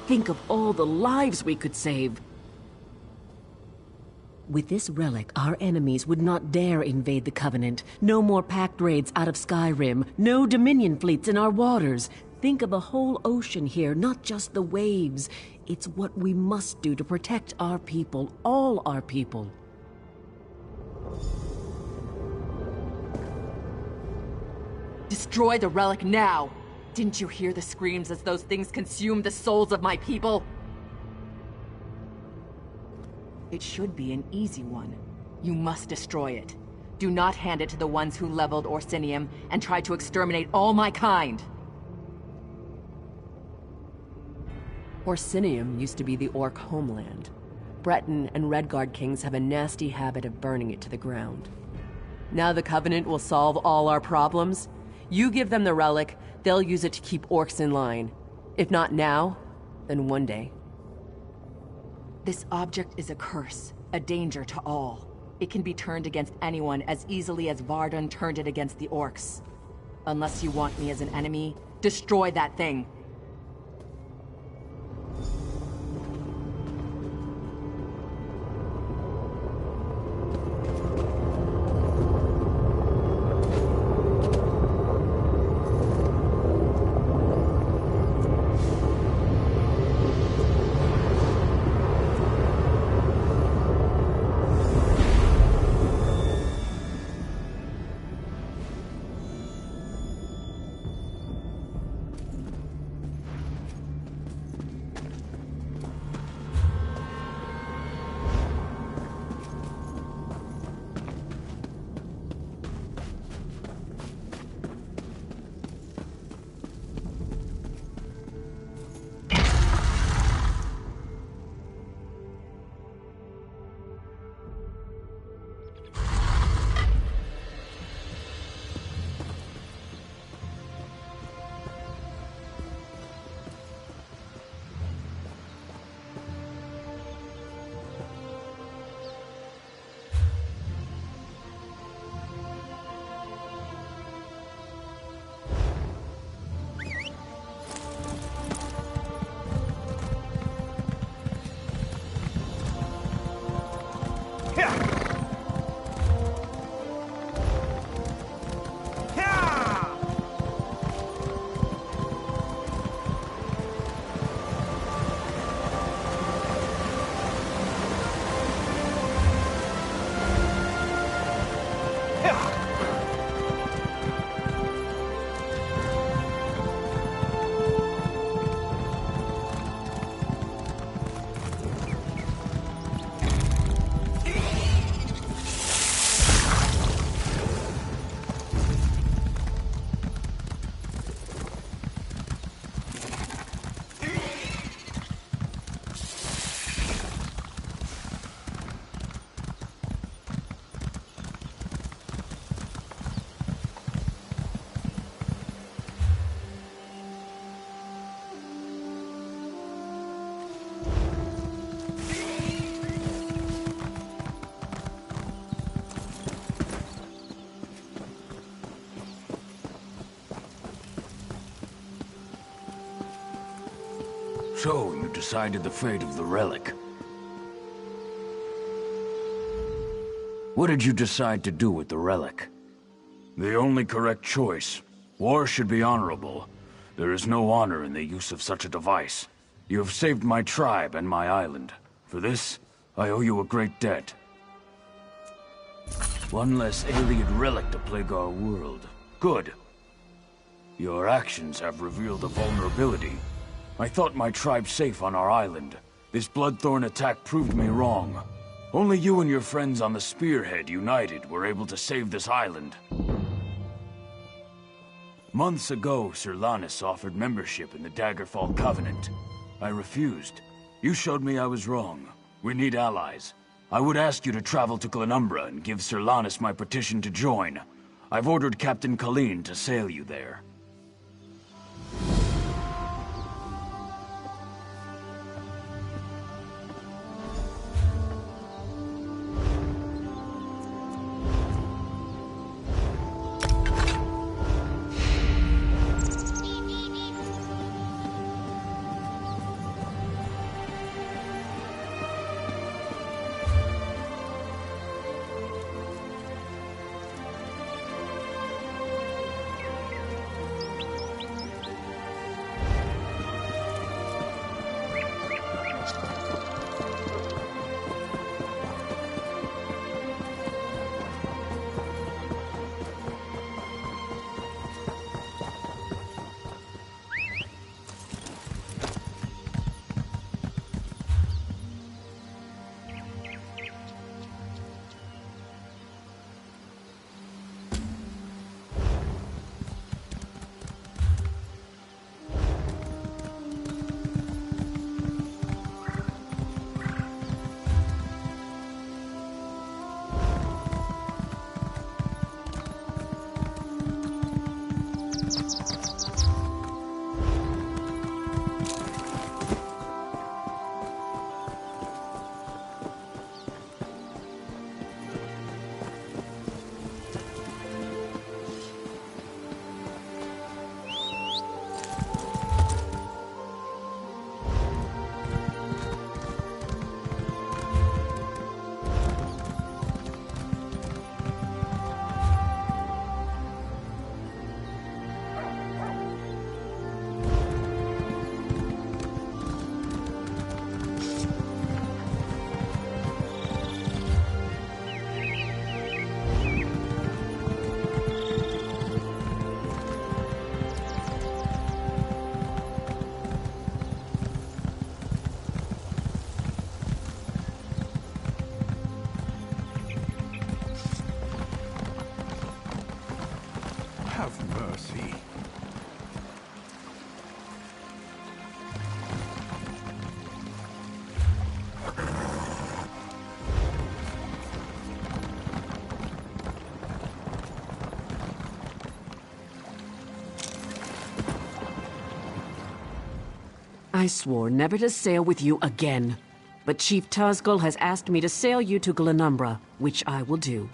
Think of all the lives we could save. With this relic, our enemies would not dare invade the Covenant. No more pact raids out of Skyrim. No Dominion fleets in our waters. Think of a whole ocean here, not just the waves. It's what we must do to protect our people, all our people. Destroy the relic now! Didn't you hear the screams as those things consumed the souls of my people? It should be an easy one. You must destroy it. Do not hand it to the ones who leveled Orsinium and tried to exterminate all my kind! Orsinium used to be the Orc homeland. Breton and Redguard kings have a nasty habit of burning it to the ground. Now the Covenant will solve all our problems. You give them the relic, they'll use it to keep orcs in line. If not now, then one day. This object is a curse, a danger to all. It can be turned against anyone as easily as Vardun turned it against the orcs. Unless you want me as an enemy, destroy that thing. So, you decided the fate of the relic. What did you decide to do with the relic? The only correct choice. War should be honorable. There is no honor in the use of such a device. You have saved my tribe and my island. For this, I owe you a great debt. One less alien relic to plague our world. Good. Your actions have revealed a vulnerability. I thought my tribe safe on our island. This Bloodthorn attack proved me wrong. Only you and your friends on the Spearhead united were able to save this island. Months ago, Sir Lannis offered membership in the Daggerfall Covenant. I refused. You showed me I was wrong. We need allies. I would ask you to travel to Glenumbra and give Sir Lannis my petition to join. I've ordered Captain Colleen to sail you there. I swore never to sail with you again. But Chief Tazgul has asked me to sail you to Glenumbra, which I will do.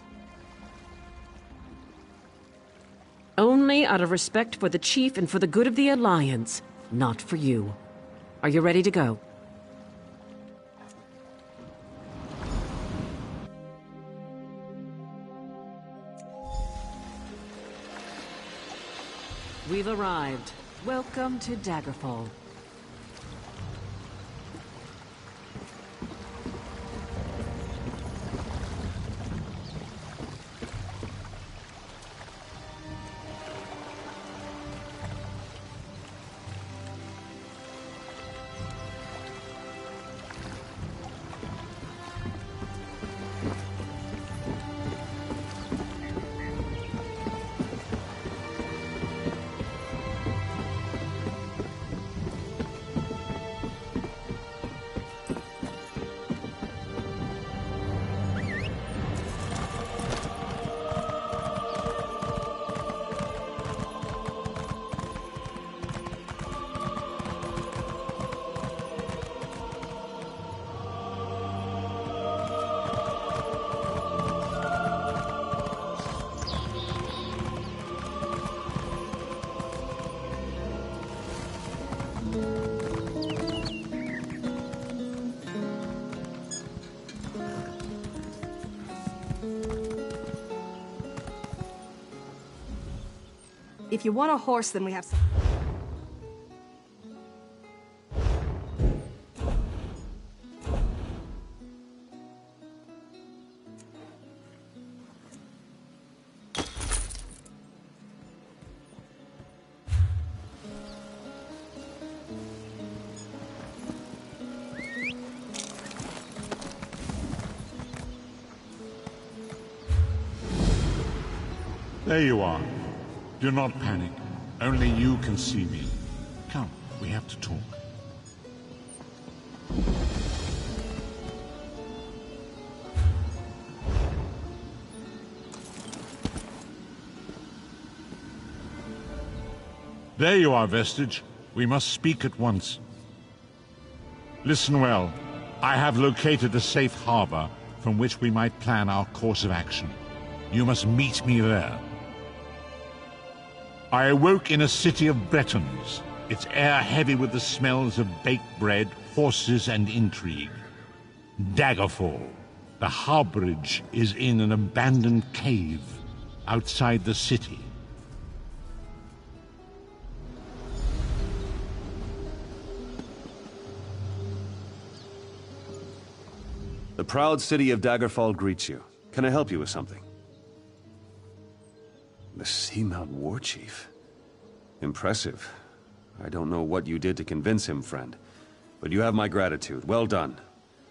Only out of respect for the Chief and for the good of the Alliance, not for you. Are you ready to go? We've arrived. Welcome to Daggerfall. If you want a horse, then we have some. There you are. Do not panic. Only you can see me. Come, we have to talk. There you are, Vestige. We must speak at once. Listen well. I have located a safe harbor from which we might plan our course of action. You must meet me there. I awoke in a city of Bretons, its air heavy with the smells of baked bread, horses, and intrigue. Daggerfall. The harborage is in an abandoned cave outside the city. The proud city of Daggerfall greets you. Can I help you with something? The Seamount War Chief. Impressive. I don't know what you did to convince him, friend. But you have my gratitude. Well done.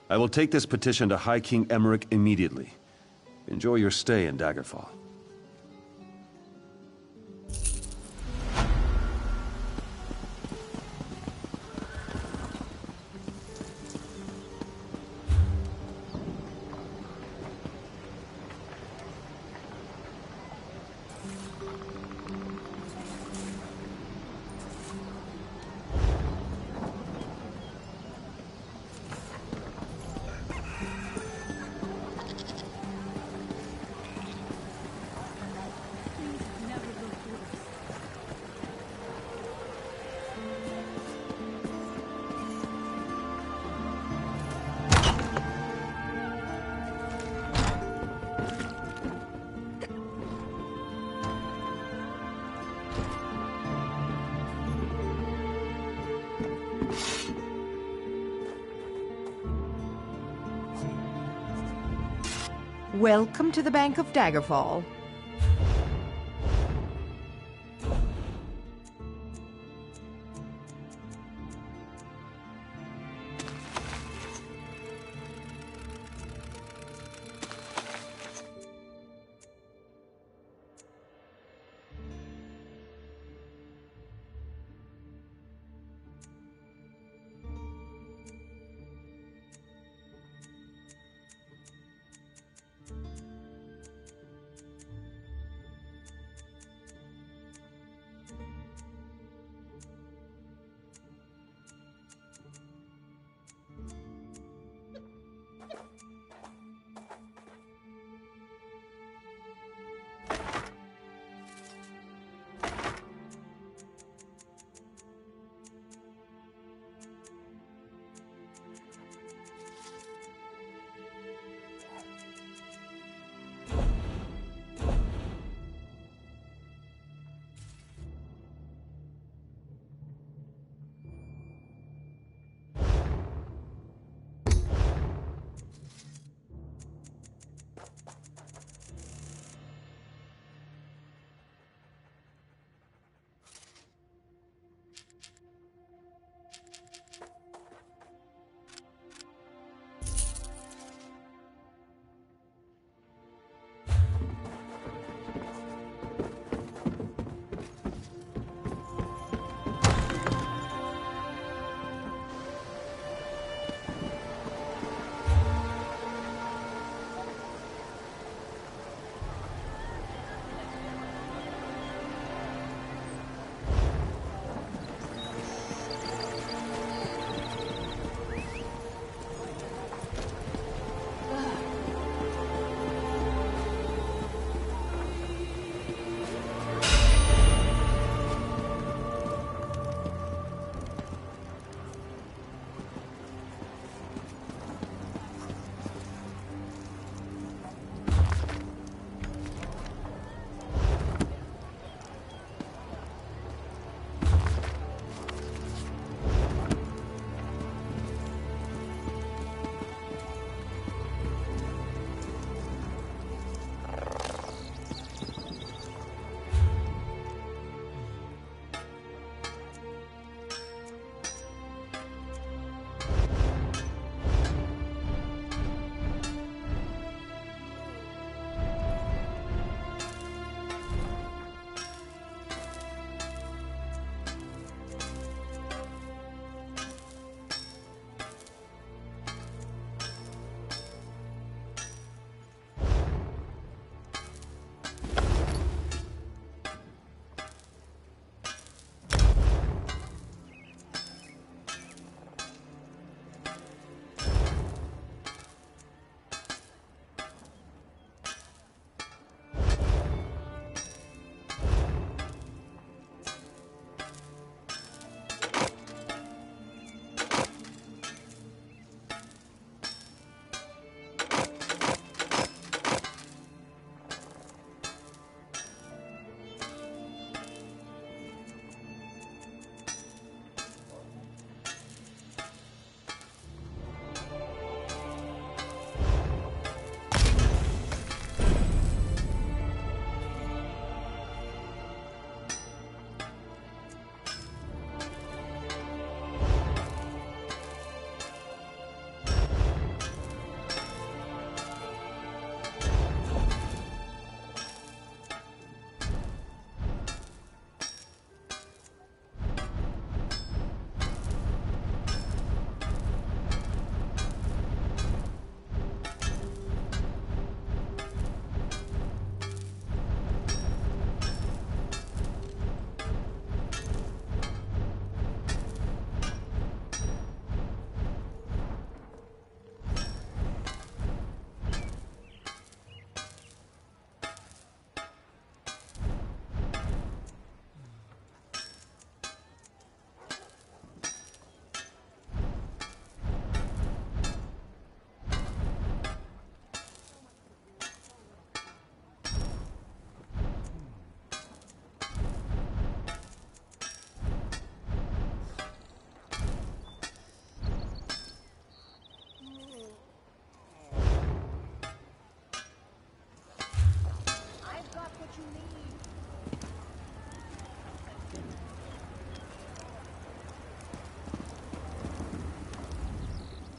I will take this petition to High King Emmerich immediately. Enjoy your stay in Daggerfall. Welcome to the Bank of Daggerfall.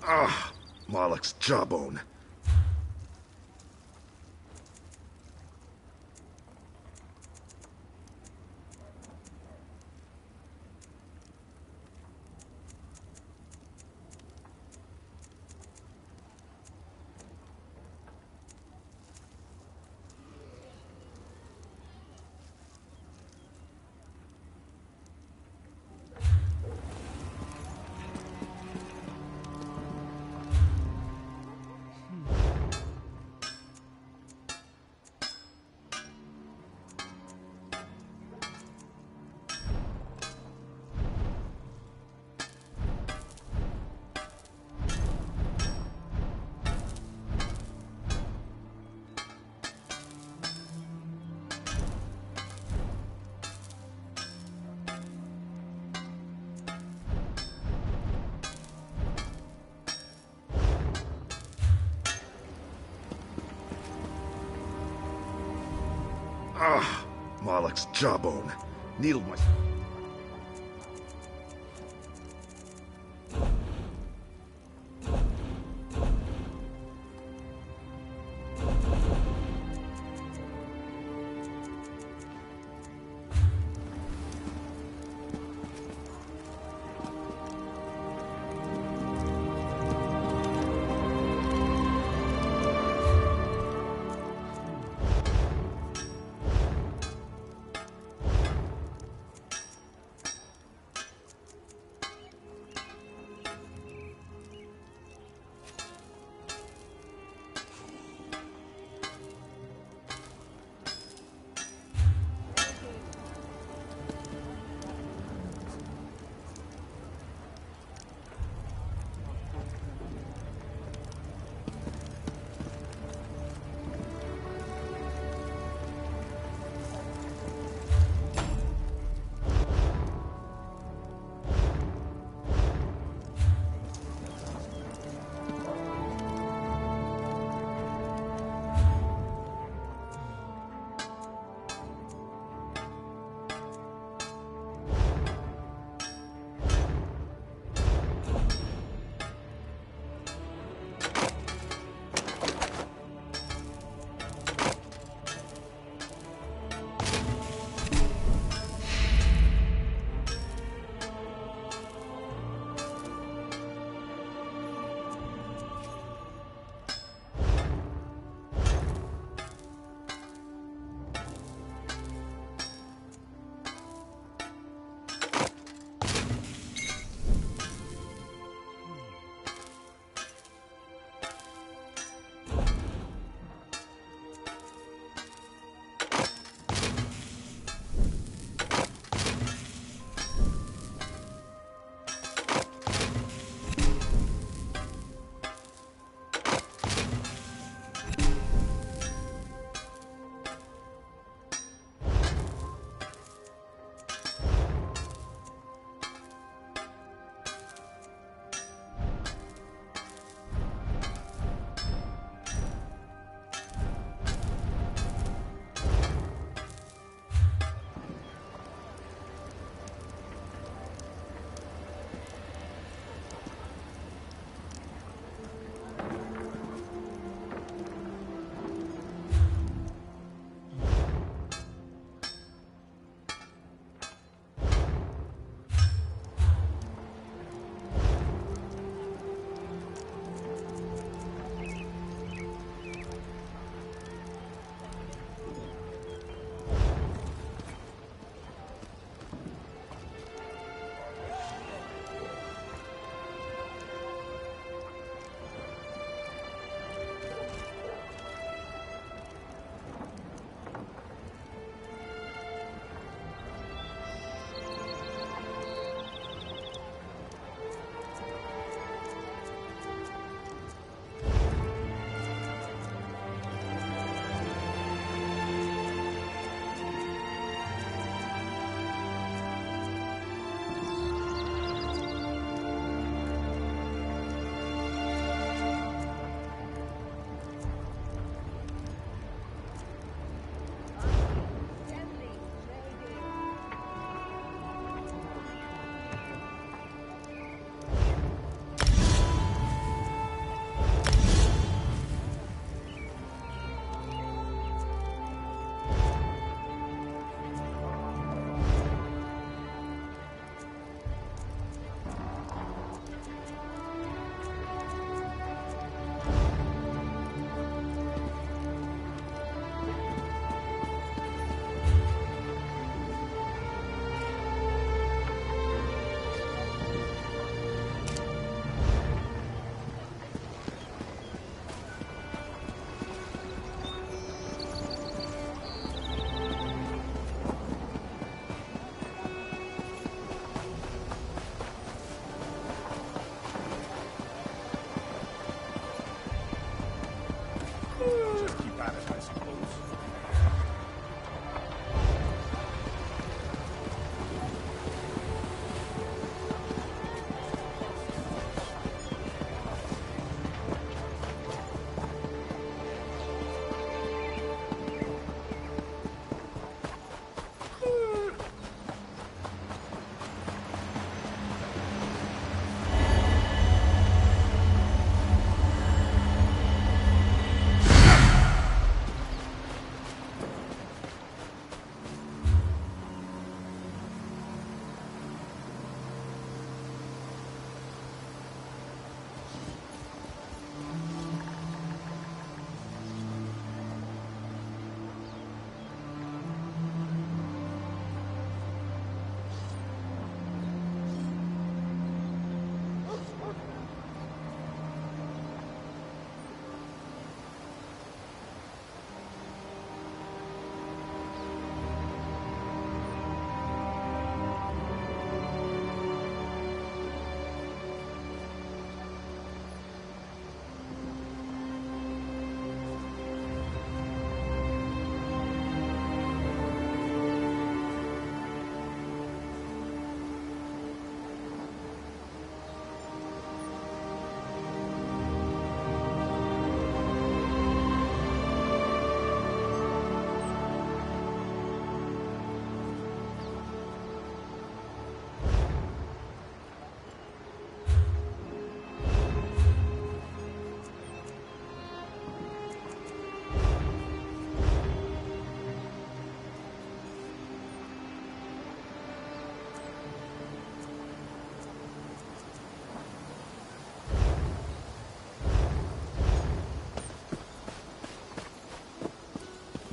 Ah, Moloch's jawbone. Ah, Moloch's jawbone. Needled my...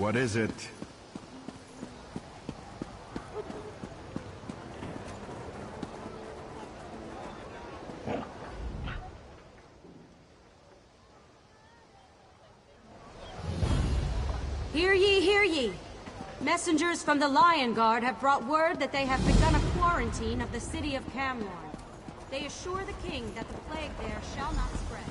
What is it? Hear ye, hear ye! Messengers from the Lion Guard have brought word that they have begun a quarantine of the city of Camlorn. They assure the king that the plague there shall not spread.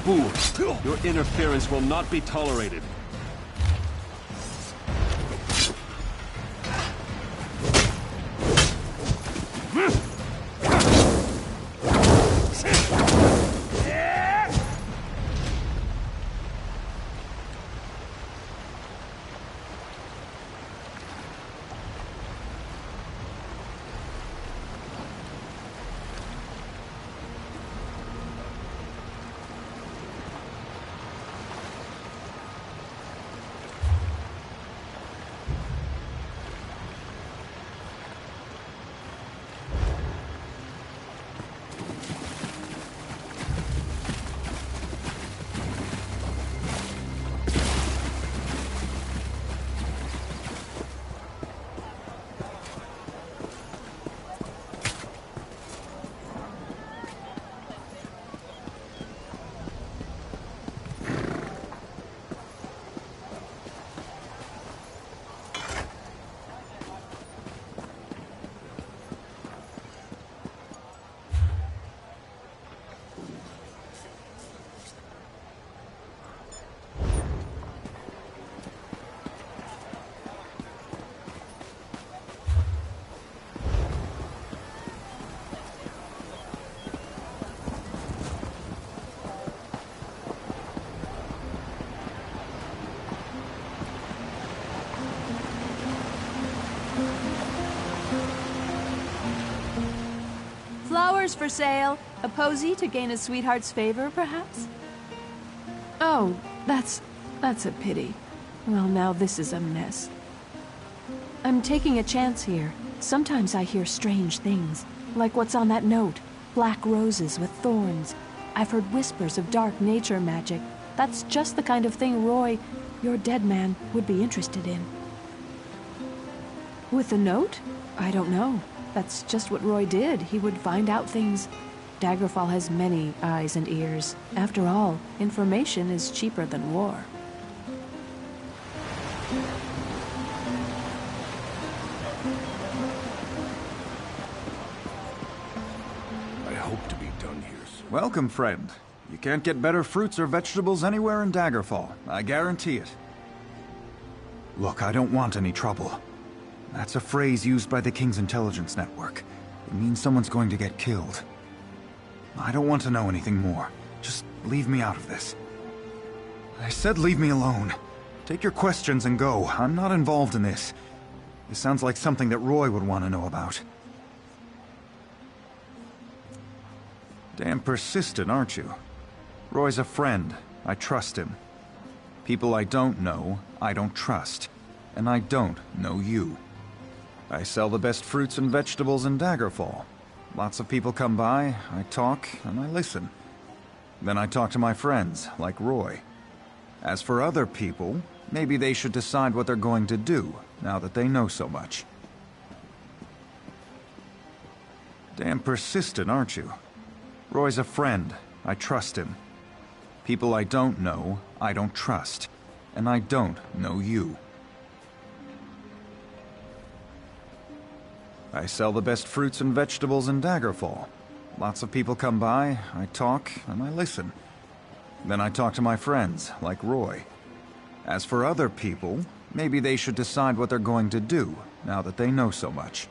Fool! Your interference will not be tolerated. Flowers for sale. A posy to gain a sweetheart's favor, perhaps? Oh, that's a pity. Well, now this is a mess. I'm taking a chance here. Sometimes I hear strange things, like what's on that note. Black roses with thorns. I've heard whispers of dark nature magic. That's just the kind of thing Roy, your dead man, would be interested in. With the note? I don't know. That's just what Roy did. He would find out things. Daggerfall has many eyes and ears. After all, information is cheaper than war. I hope to be done here soon. Welcome, friend. You can't get better fruits or vegetables anywhere in Daggerfall. I guarantee it. Look, I don't want any trouble. That's a phrase used by the King's intelligence network. It means someone's going to get killed. I don't want to know anything more. Just leave me out of this. I said leave me alone. Take your questions and go. I'm not involved in this. This sounds like something that Roy would want to know about. Damn persistent, aren't you? Roy's a friend. I trust him. People I don't know, I don't trust. And I don't know you. I sell the best fruits and vegetables in Daggerfall. Lots of people come by, I talk, and I listen. Then I talk to my friends, like Roy. As for other people, maybe they should decide what they're going to do, now that they know so much. Damn persistent, aren't you? Roy's a friend. I trust him. People I don't know, I don't trust. And I don't know you. I sell the best fruits and vegetables in Daggerfall. Lots of people come by, I talk, and I listen. Then I talk to my friends, like Roy. As for other people, maybe they should decide what they're going to do, now that they know so much.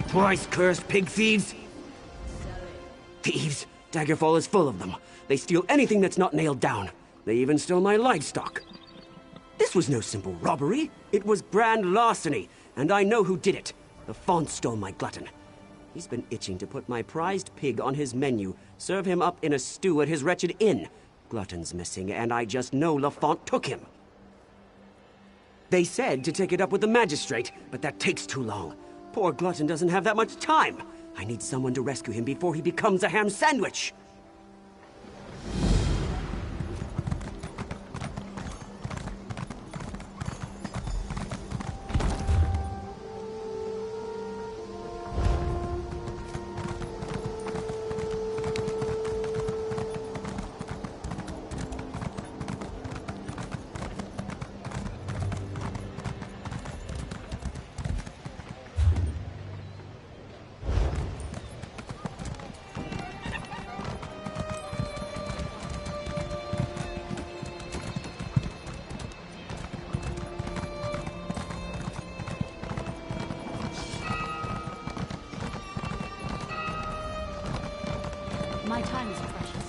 Twice cursed pig thieves! Thieves! Daggerfall is full of them. They steal anything that's not nailed down. They even stole my livestock. This was no simple robbery. It was grand larceny, and I know who did it. The Font stole my glutton. He's been itching to put my prized pig on his menu, serve him up in a stew at his wretched inn. Glutton's missing, and I just know Lafont took him. They said to take it up with the magistrate, but that takes too long. Poor Glutton doesn't have that much time. I need someone to rescue him before he becomes a ham sandwich. My time is precious.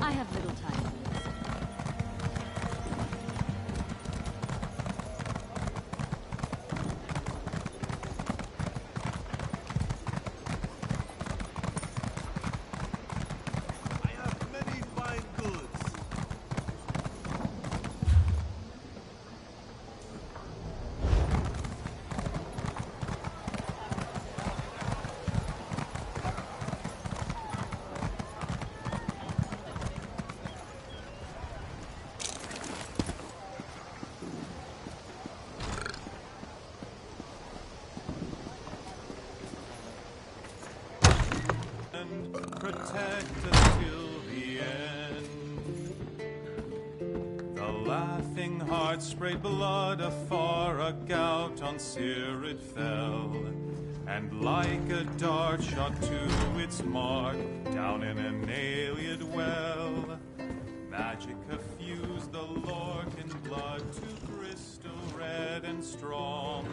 I have little time for this. I have many fine goods. Protect us till the end. The laughing heart sprayed blood afar, a gout on Seir it fell, and like a dart shot to its mark, down in an Aeoliad well. Magica fused the Lorcan blood to crystal red and strong.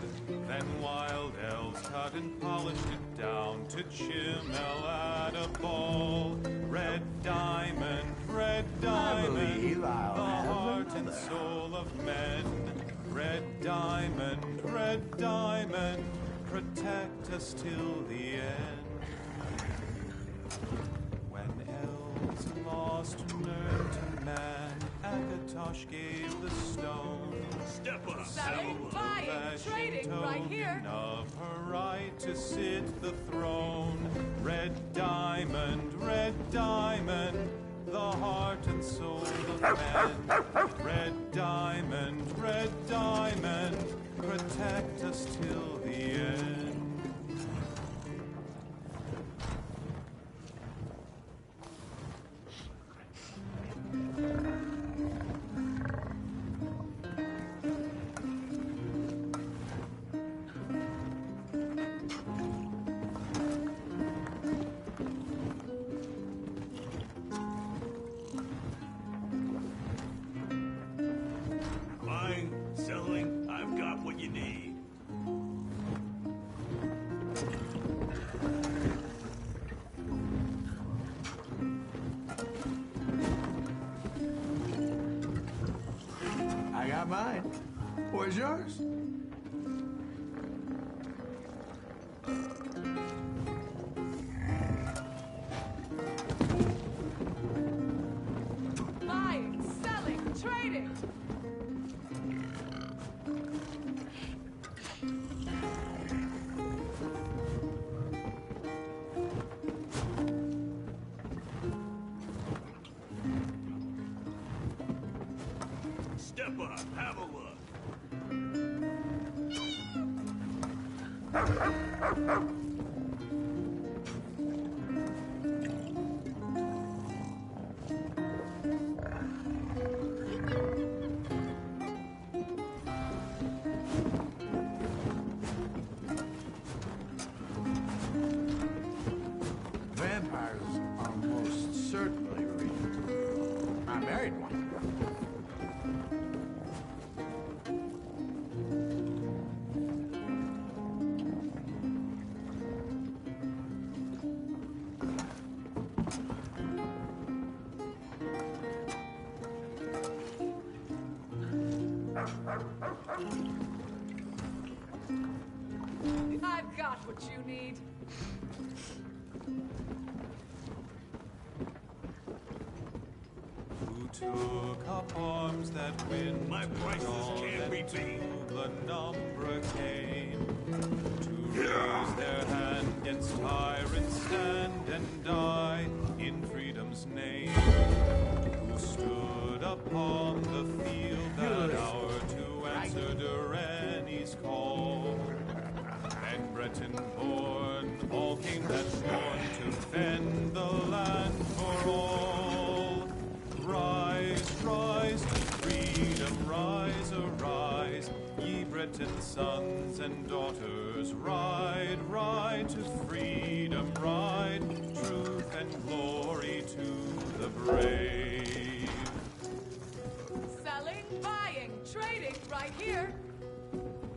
Then wild elves cut and polished it down to chimel at a ball. Red diamond, the heart and soul of men. Red diamond, protect us till the end. When elves lost nerve to man, Akatosh gave the stone. Step up, selling, buying, trading right here of her right to sit the throne. Red diamond, the heart and soul of men. Red diamond, protect us till the end. mine. Where's yours? Buying, selling, trading. Step up, have a look. Vampires are most certainly real. I married one. I've got what you need. Who took up arms that win? My prices can't be beat. The number came to raise their hand against tyrants, stand and die in freedom's name. Who stood upon the field that hour to answer Durrani's call? And Breton born, all came that born to defend the land for all. Rise, rise to freedom, rise, arise, ye Breton sons and daughters. Ride, ride to freedom, ride, truth and glory to the brave. Selling, buying, trading right here.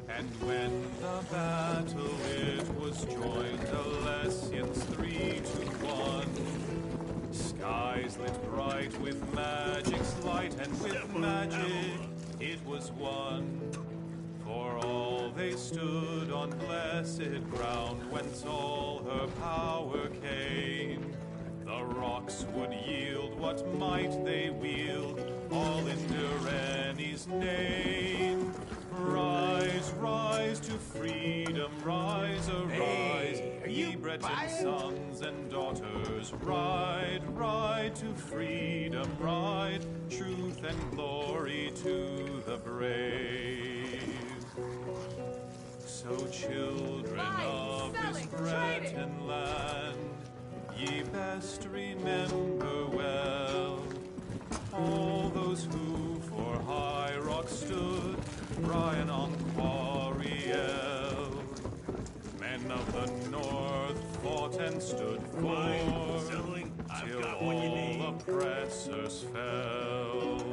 And when the battle it was joined, Alessians 3-1. Skies lit bright with magic's light, and with magic it was won. For all they stood on blessed ground, whence all her power came. The rocks would yield what might they wield, all in Durrani's name. Rise, rise to freedom, rise, arise, ye Breton sons and daughters. Ride, ride to freedom, ride, truth and glory to the brave. So children of this Breton land, ye best remember well all those who for high rock stood, Brian on Quarriel. Men of the north fought and stood for, till all oppressors fell.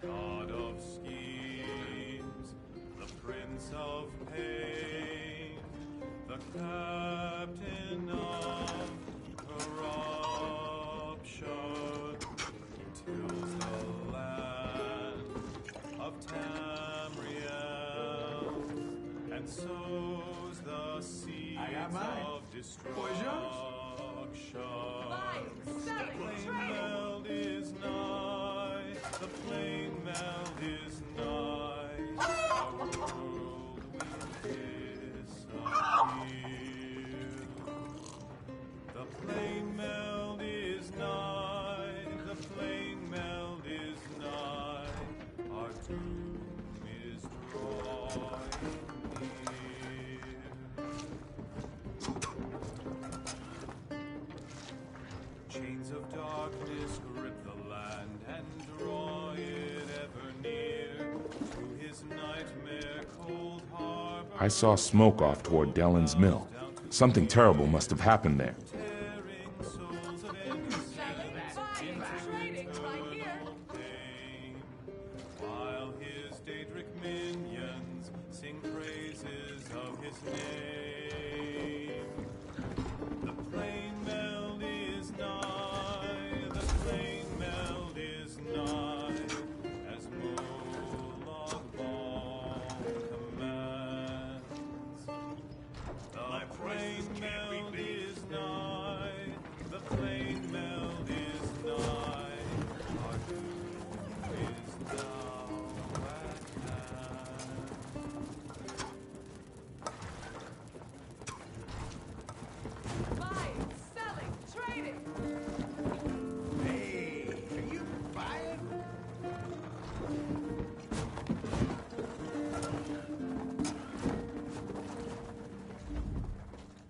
God of schemes, the Prince of Pain. captain of corruption, tills the land of Tamriel, and sows the seeds of destruction. The plain meld is nigh, the plain meld is nigh, our world will disappear. The plain meld is nigh, the plain meld is nigh, our doom is drawing near. Chains of darkness grip the land and draw it ever near to his nightmare cold harbor. I saw smoke off toward Dellen's mill. Something terrible must have happened there. While his Daedric minions sing praises of his name. The plain meld is nigh, the plain meld is nigh, as Moloch Baal commands. The plain meld is nigh, the plain meld is nigh, our doom is now at hand. Buying, selling, trading. Hey, are you buying?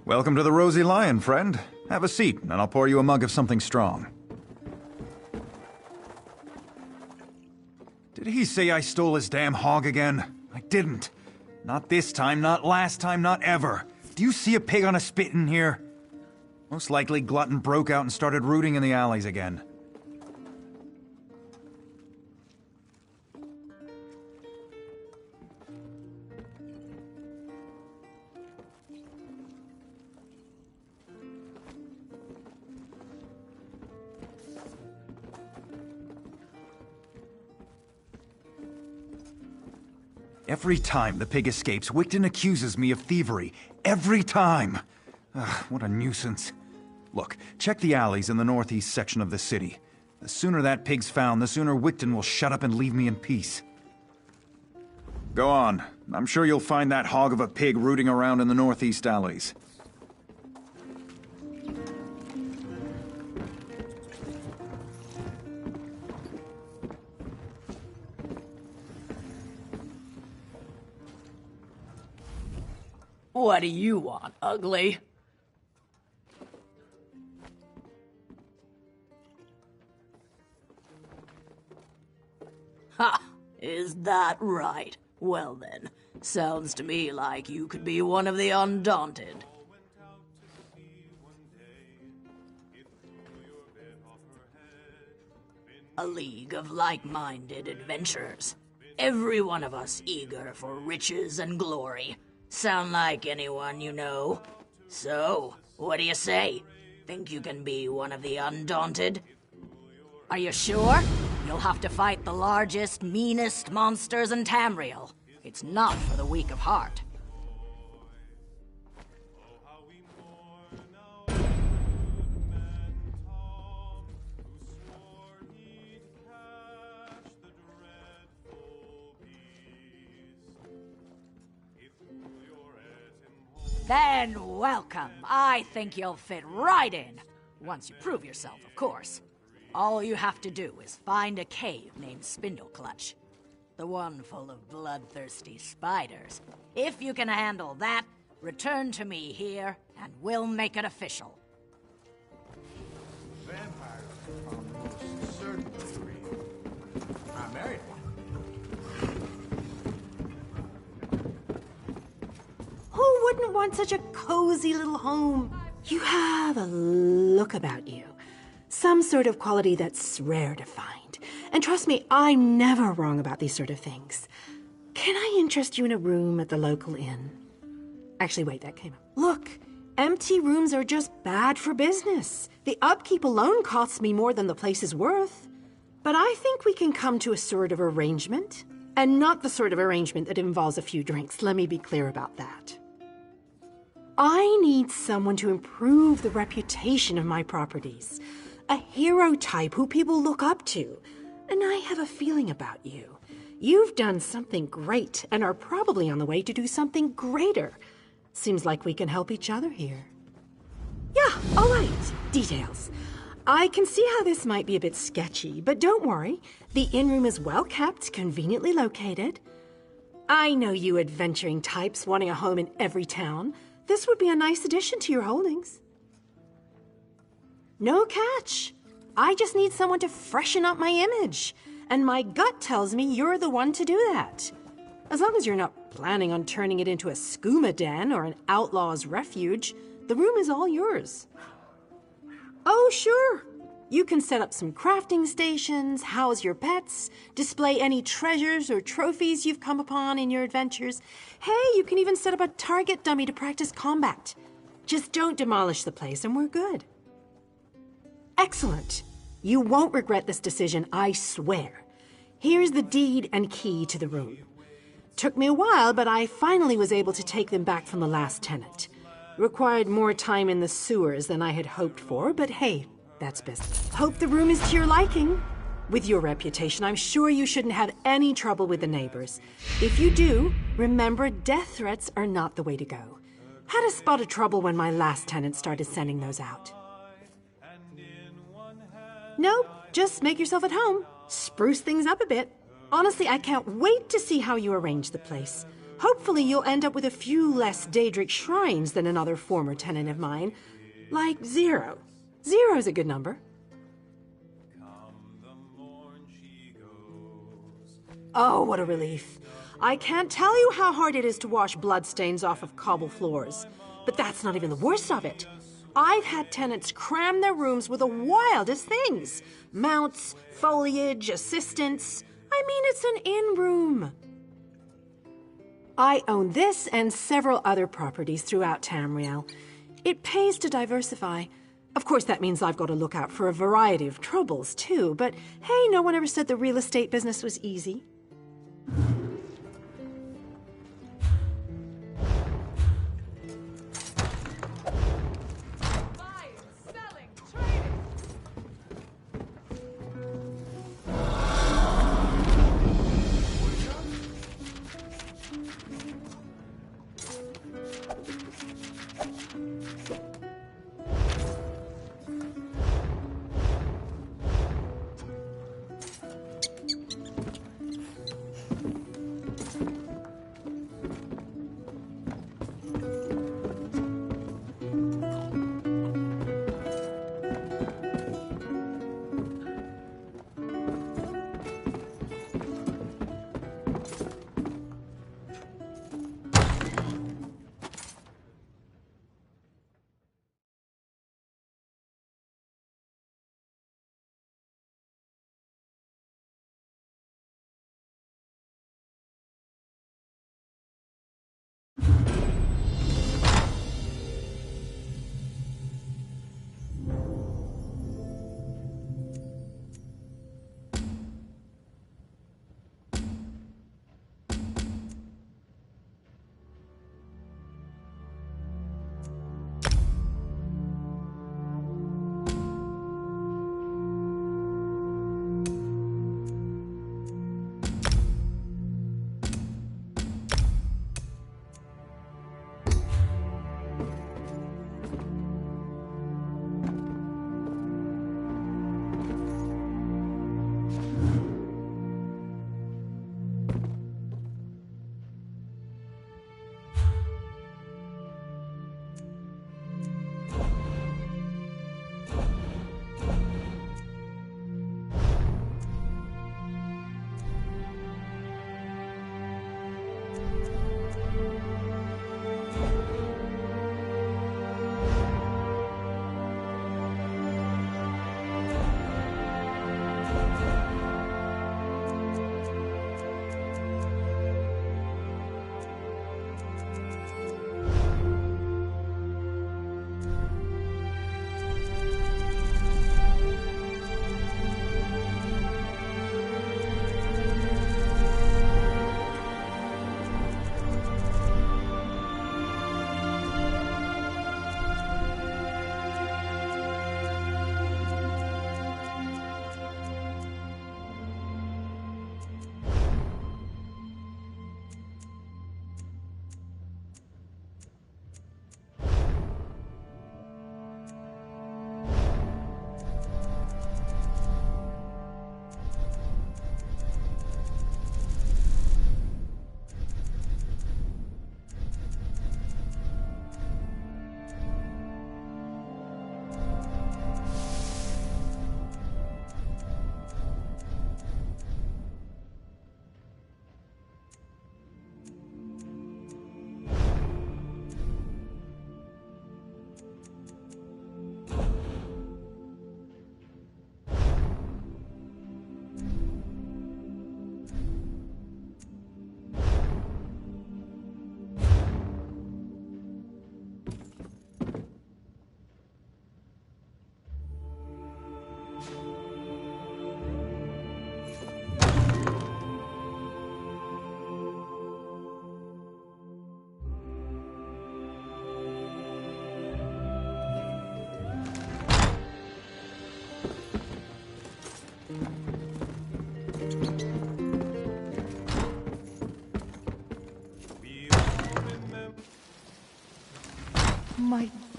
Welcome to the Rosy Lion, friend. Have a seat, and I'll pour you a mug of something strong. Did he say I stole his damn hog again? I didn't. Not this time, not last time, not ever. Do you see a pig on a spit in here? Most likely Glutton broke out and started rooting in the alleys again. Every time the pig escapes, Wigton accuses me of thievery. Every time! Ugh, what a nuisance. Look, check the alleys in the northeast section of the city. The sooner that pig's found, the sooner Wigton will shut up and leave me in peace. Go on. I'm sure you'll find that hog of a pig rooting around in the northeast alleys. What do you want, ugly? Ha! Is that right? Well then, sounds to me like you could be one of the Undaunted. A league of like-minded adventurers. Every one of us eager for riches and glory. Sound like anyone you know? So, what do you say? Think you can be one of the Undaunted? Are you sure? You'll have to fight the largest, meanest monsters in Tamriel. It's not for the weak of heart. Then welcome. I think you'll fit right in. Once you prove yourself, of course. All you have to do is find a cave named Spindleclutch. The one full of bloodthirsty spiders. If you can handle that, return to me here, and we'll make it official. Vampires are almost certainly real. I married one. Who wouldn't want such a cozy little home? You have a look about you. Some sort of quality that's rare to find. And trust me, I'm never wrong about these sort of things. Can I interest you in a room at the local inn? Actually, wait, that came up. Look, empty rooms are just bad for business. The upkeep alone costs me more than the place is worth. But I think we can come to a sort of arrangement. And not the sort of arrangement that involves a few drinks, let me be clear about that. I need someone to improve the reputation of my properties. A hero type who people look up to. And I have a feeling about you. You've done something great and are probably on the way to do something greater. Seems like we can help each other here. Yeah, all right. Details. I can see how this might be a bit sketchy, but don't worry. The inn-room is well kept, conveniently located. I know you adventuring types wanting a home in every town. This would be a nice addition to your holdings. No catch. I just need someone to freshen up my image. And my gut tells me you're the one to do that. As long as you're not planning on turning it into a skooma den or an outlaw's refuge, the room is all yours. Oh, sure. You can set up some crafting stations, house your pets, display any treasures or trophies you've come upon in your adventures. Hey, you can even set up a target dummy to practice combat. Just don't demolish the place and we're good. Excellent. You won't regret this decision, I swear. Here's the deed and key to the room. Took me a while, but I finally was able to take them back from the last tenant. Required more time in the sewers than I had hoped for, but hey, that's business. Hope the room is to your liking. With your reputation, I'm sure you shouldn't have any trouble with the neighbors. If you do, remember death threats are not the way to go. Had a spot of trouble when my last tenant started sending those out. Nope, just make yourself at home. Spruce things up a bit. Honestly, I can't wait to see how you arrange the place. Hopefully you'll end up with a few less Daedric shrines than another former tenant of mine. Like 0. 0's a good number. Oh, what a relief. I can't tell you how hard it is to wash bloodstains off of cobble floors. But that's not even the worst of it. I've had tenants cram their rooms with the wildest things. Mounts, foliage, assistants. I mean, it's an inn-room. I own this and several other properties throughout Tamriel. It pays to diversify. Of course, that means I've got to look out for a variety of troubles, too. But hey, no one ever said the real estate business was easy.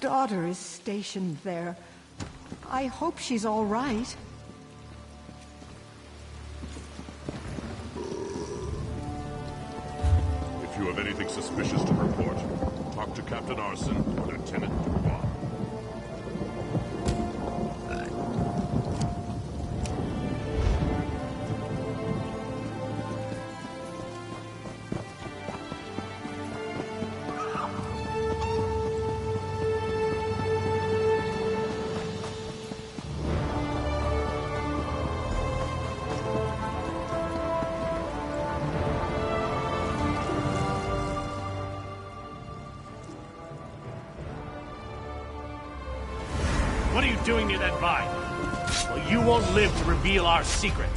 daughter is stationed there. I hope she's all right. If you have anything suspicious to report, talk to Captain Arson or Lieutenant Dubois. What are you doing near that vine? Well, you won't live to reveal our secret.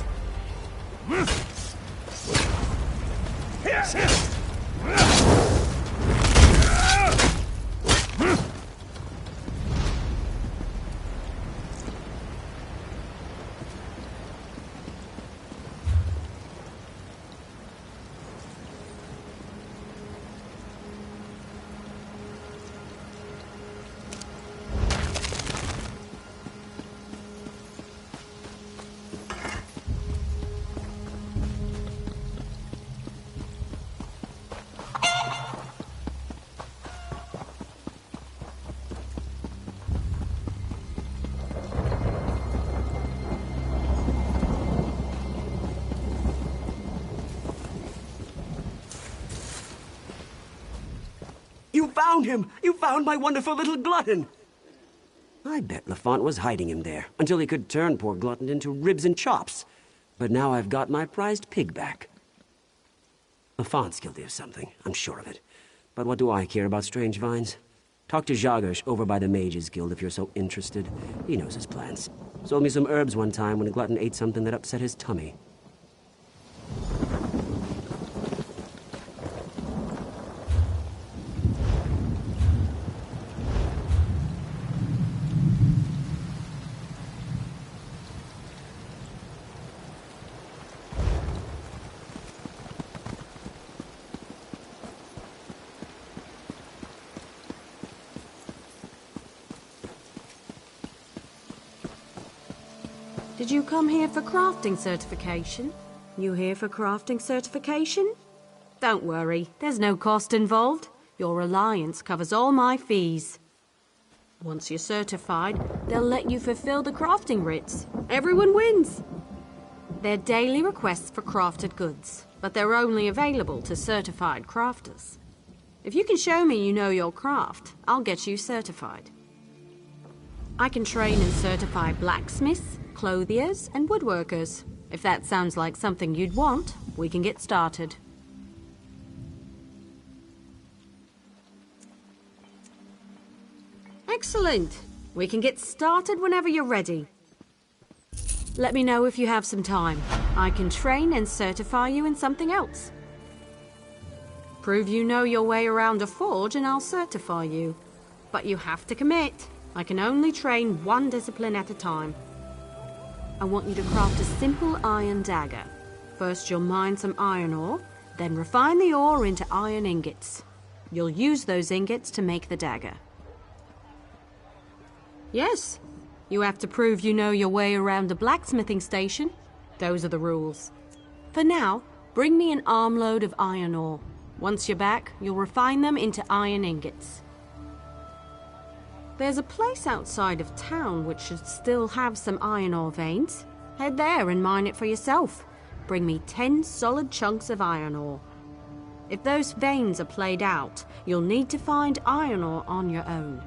You found him! You found my wonderful little glutton! I bet Lafont was hiding him there, until he could turn poor glutton into ribs and chops. But now I've got my prized pig back. Lafont's guilty of something, I'm sure of it. But what do I care about strange vines? Talk to Jagesh over by the Mages Guild if you're so interested. He knows his plans. Sold me some herbs one time when glutton ate something that upset his tummy. Did you come here for crafting certification? You here for crafting certification? Don't worry, there's no cost involved. Your alliance covers all my fees. Once you're certified, they'll let you fulfill the crafting writs. Everyone wins. They're daily requests for crafted goods, but they're only available to certified crafters. If you can show me you know your craft, I'll get you certified. I can train and certify blacksmiths, clothiers, and woodworkers. If that sounds like something you'd want, we can get started. Excellent! We can get started whenever you're ready. Let me know if you have some time. I can train and certify you in something else. Prove you know your way around a forge and I'll certify you. But you have to commit. I can only train one discipline at a time. I want you to craft a simple iron dagger. First you'll mine some iron ore, then refine the ore into iron ingots. You'll use those ingots to make the dagger. Yes, you have to prove you know your way around a blacksmithing station. Those are the rules. For now, bring me an armload of iron ore. Once you're back, you'll refine them into iron ingots. There's a place outside of town which should still have some iron ore veins. Head there and mine it for yourself. Bring me 10 solid chunks of iron ore. If those veins are played out, you'll need to find iron ore on your own.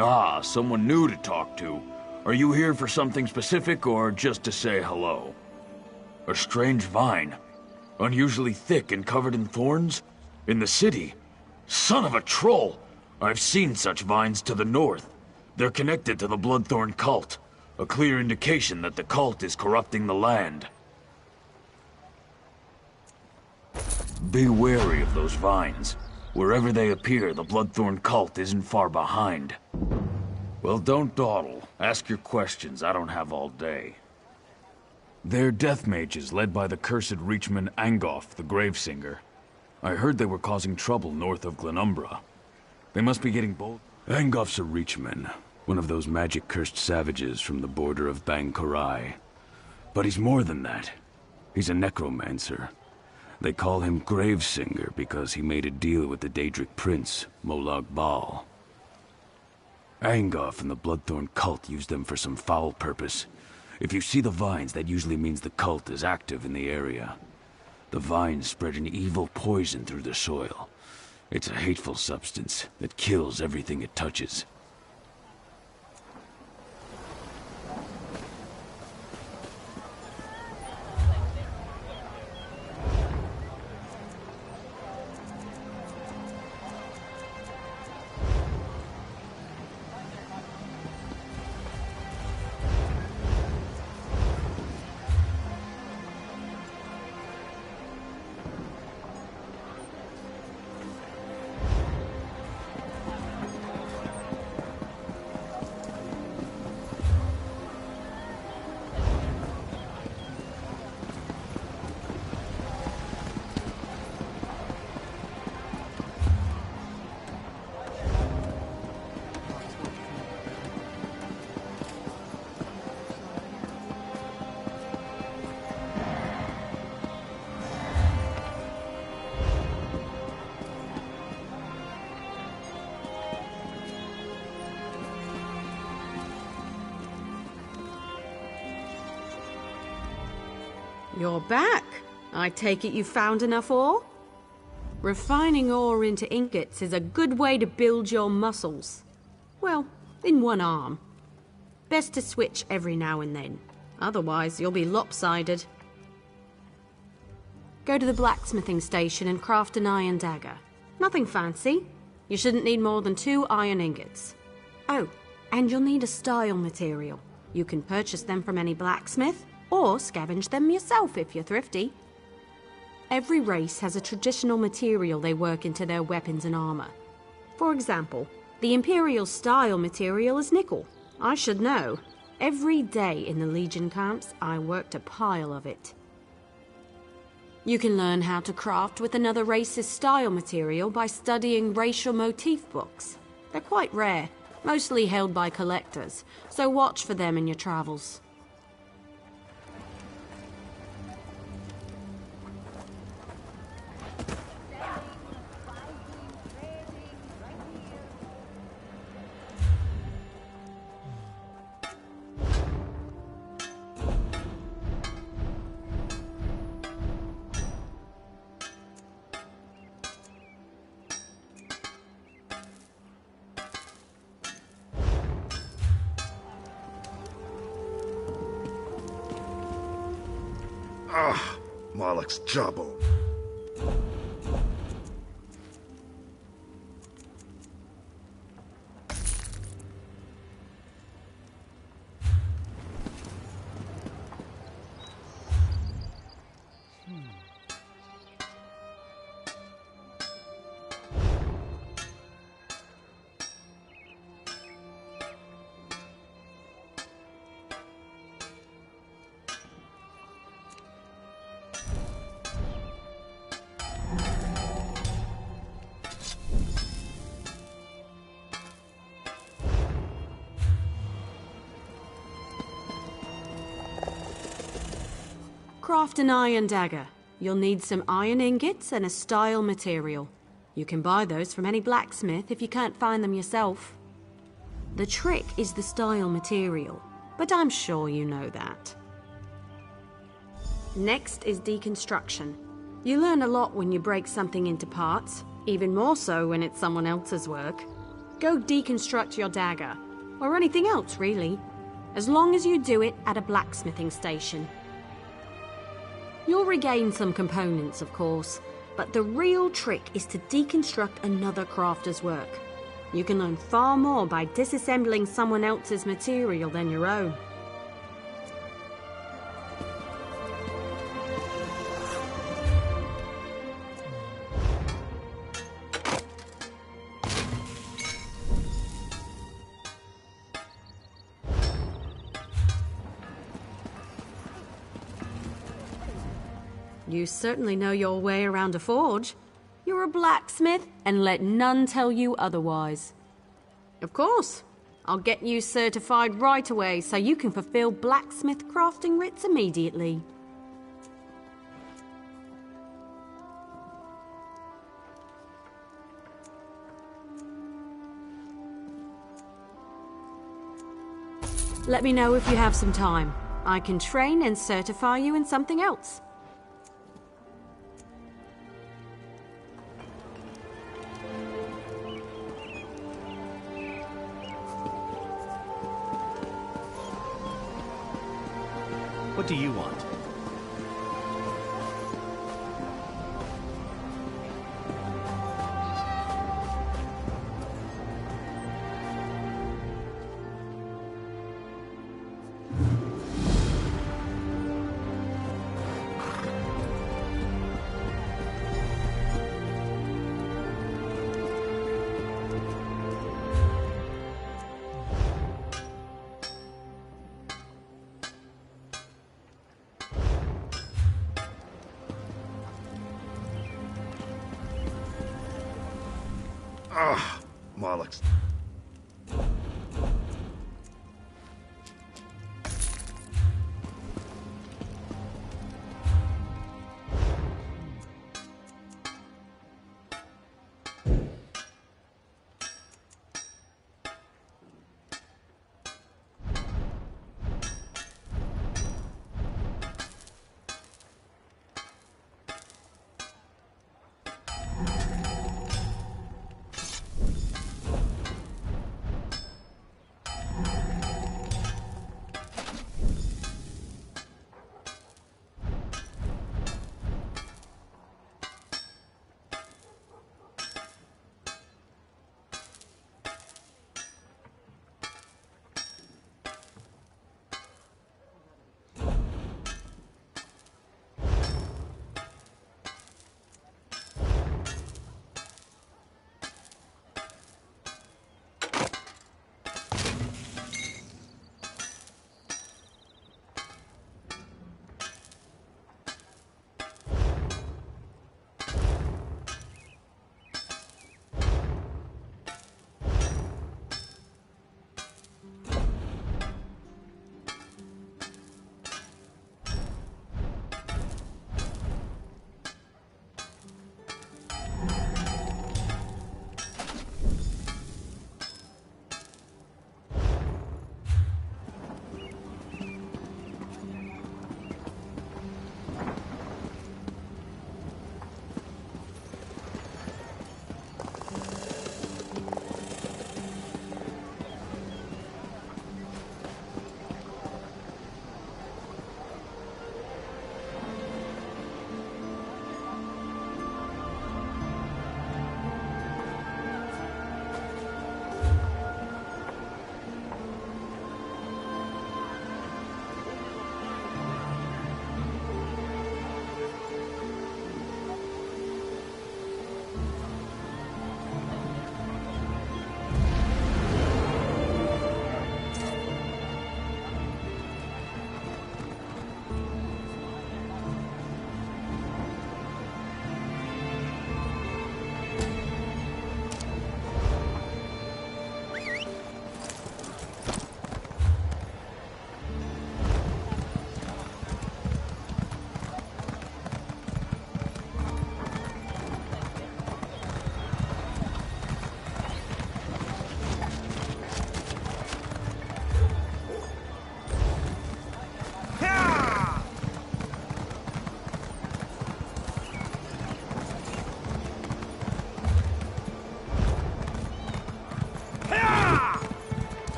Ah, someone new to talk to. Are you here for something specific or just to say hello? A strange vine. Unusually thick and covered in thorns? In the city? Son of a troll! I've seen such vines to the north. They're connected to the Bloodthorn cult. A clear indication that the cult is corrupting the land. Be wary of those vines. Wherever they appear, the Bloodthorn cult isn't far behind. Well, don't dawdle. Ask your questions. I don't have all day. They're death mages led by the cursed Reachman Angoff, the Gravesinger. I heard they were causing trouble north of Glenumbra. They must be getting bold. Angoff's a Reachman, one of those magic-cursed savages from the border of Bangkorai. But he's more than that. He's a necromancer. They call him Gravesinger because he made a deal with the Daedric prince, Molag Bal. Angoff and the Bloodthorn cult used them for some foul purpose. If you see the vines, that usually means the cult is active in the area. The vines spread an evil poison through the soil. It's a hateful substance that kills everything it touches. You're back. I take it you found enough ore? Refining ore into ingots is a good way to build your muscles. Well, in one arm. Best to switch every now and then. Otherwise, you'll be lopsided. Go to the blacksmithing station and craft an iron dagger. Nothing fancy. You shouldn't need more than 2 iron ingots. Oh, and you'll need a style material. You can purchase them from any blacksmith, or scavenge them yourself if you're thrifty. Every race has a traditional material they work into their weapons and armor. For example, the Imperial style material is nickel. I should know. Every day in the Legion camps, I worked a pile of it. You can learn how to craft with another race's style material by studying racial motif books. They're quite rare, mostly held by collectors, so watch for them in your travels. Malak's jawbone. Craft an iron dagger. You'll need some iron ingots and a style material. You can buy those from any blacksmith if you can't find them yourself. The trick is the style material, but I'm sure you know that. Next is deconstruction. You learn a lot when you break something into parts, even more so when it's someone else's work. Go deconstruct your dagger. Or anything else, really. As long as you do it at a blacksmithing station. You'll regain some components, of course, but the real trick is to deconstruct another crafter's work. You can learn far more by disassembling someone else's material than your own. You certainly know your way around a forge. You're a blacksmith, and let none tell you otherwise. Of course. I'll get you certified right away so you can fulfill blacksmith crafting writs immediately. Let me know if you have some time. I can train and certify you in something else. What do you want? Ah, Marlix.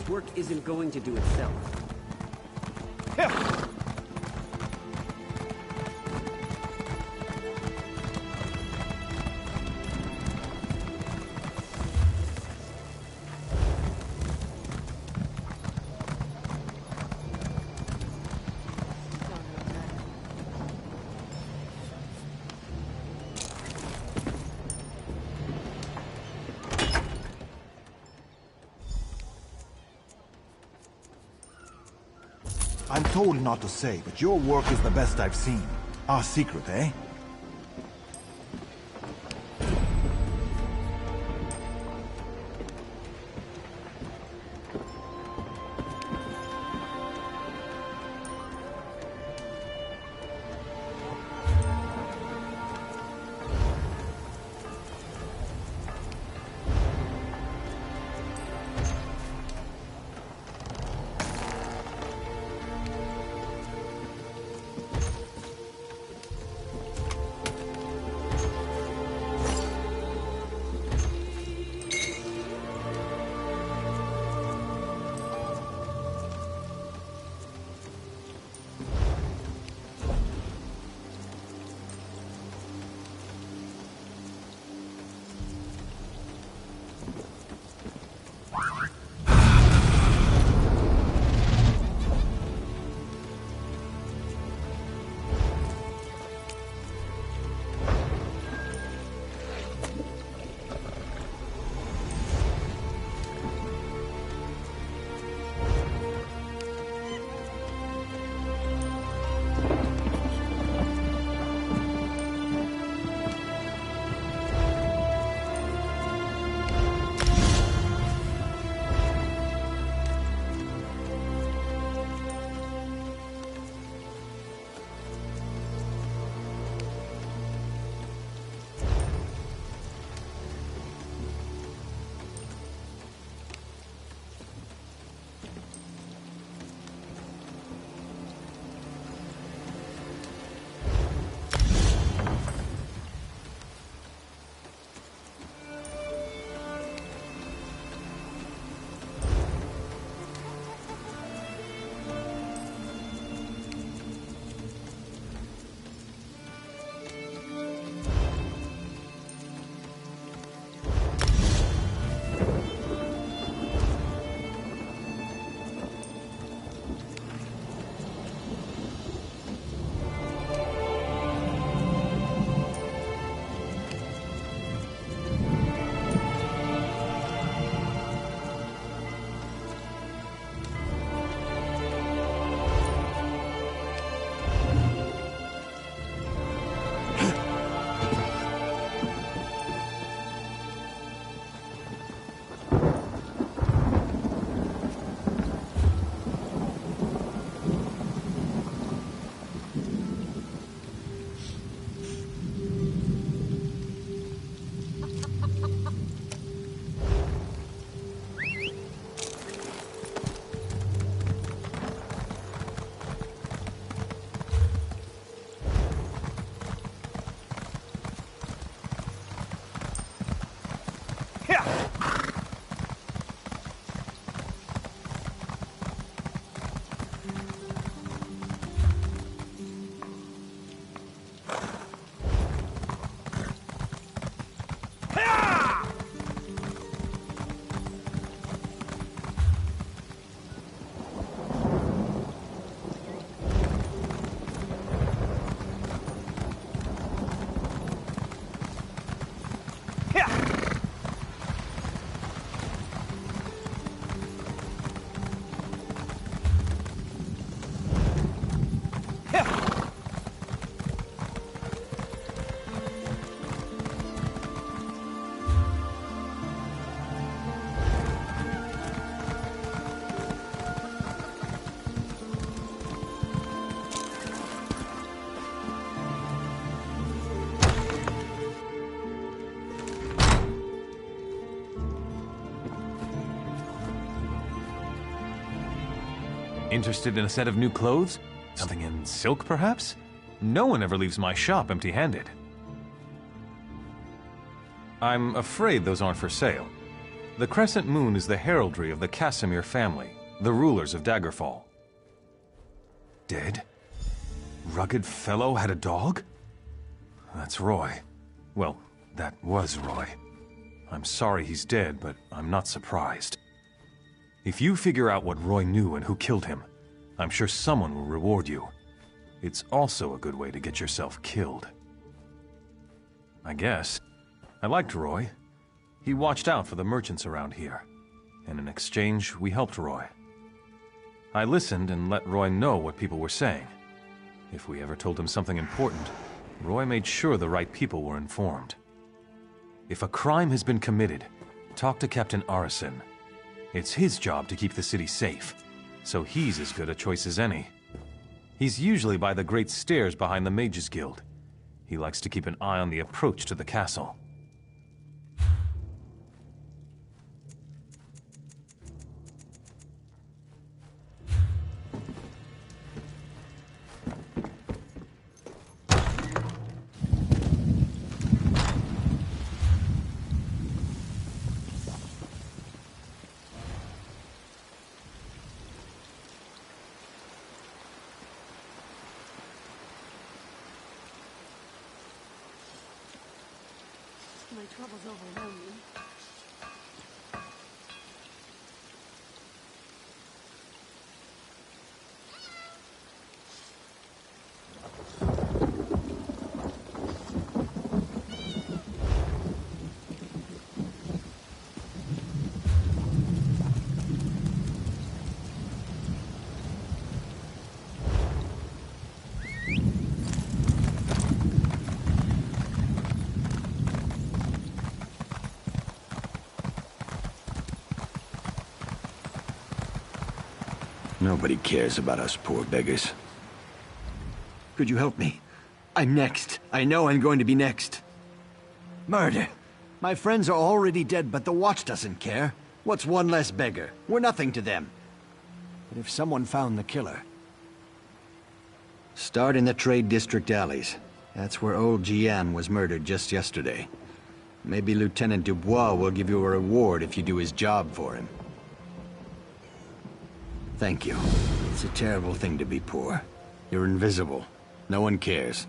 Work isn't going to do itself. I'm told not to say, but your work is the best I've seen. Our secret, eh? Interested in a set of new clothes? Something in silk, perhaps? No one ever leaves my shop empty-handed. I'm afraid those aren't for sale. The crescent moon is the heraldry of the Casimir family, the rulers of Daggerfall. Dead? Rugged fellow had a dog? That's Roy. Well, that was Roy. I'm sorry he's dead, but I'm not surprised. If you figure out what Roy knew and who killed him, I'm sure someone will reward you. It's also a good way to get yourself killed. I guess. I liked Roy. He watched out for the merchants around here, and in exchange, we helped Roy. I listened and let Roy know what people were saying. If we ever told him something important, Roy made sure the right people were informed. If a crime has been committed, talk to Captain Arison. It's his job to keep the city safe, so he's as good a choice as any. He's usually by the great stairs behind the Mages Guild. He likes to keep an eye on the approach to the castle. My troubles overwhelm me. Nobody cares about us poor beggars. Could you help me? I'm next. I know I'm going to be next. Murder. My friends are already dead, but the Watch doesn't care. What's one less beggar? We're nothing to them. But if someone found the killer... Start in the Trade District alleys. That's where old Jian was murdered just yesterday. Maybe Lieutenant Dubois will give you a reward if you do his job for him. Thank you. It's a terrible thing to be poor. You're invisible. No one cares.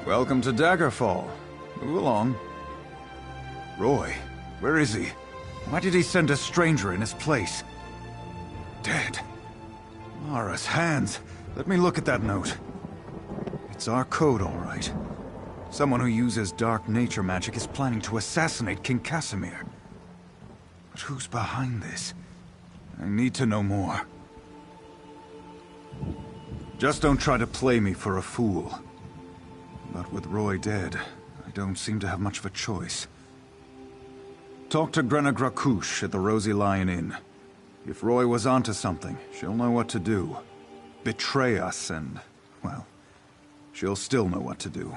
Welcome to Daggerfall. Move along. Roy, where is he? Why did he send a stranger in his place? Dead. Mara's hands. Let me look at that note. It's our code, all right. Someone who uses dark nature magic is planning to assassinate King Casimir. But who's behind this? I need to know more. Just don't try to play me for a fool. But with Roy dead, I don't seem to have much of a choice. Talk to Grenna Grakush at the Rosy Lion Inn. If Roy was onto something, she'll know what to do. Betray us and, well, she'll still know what to do.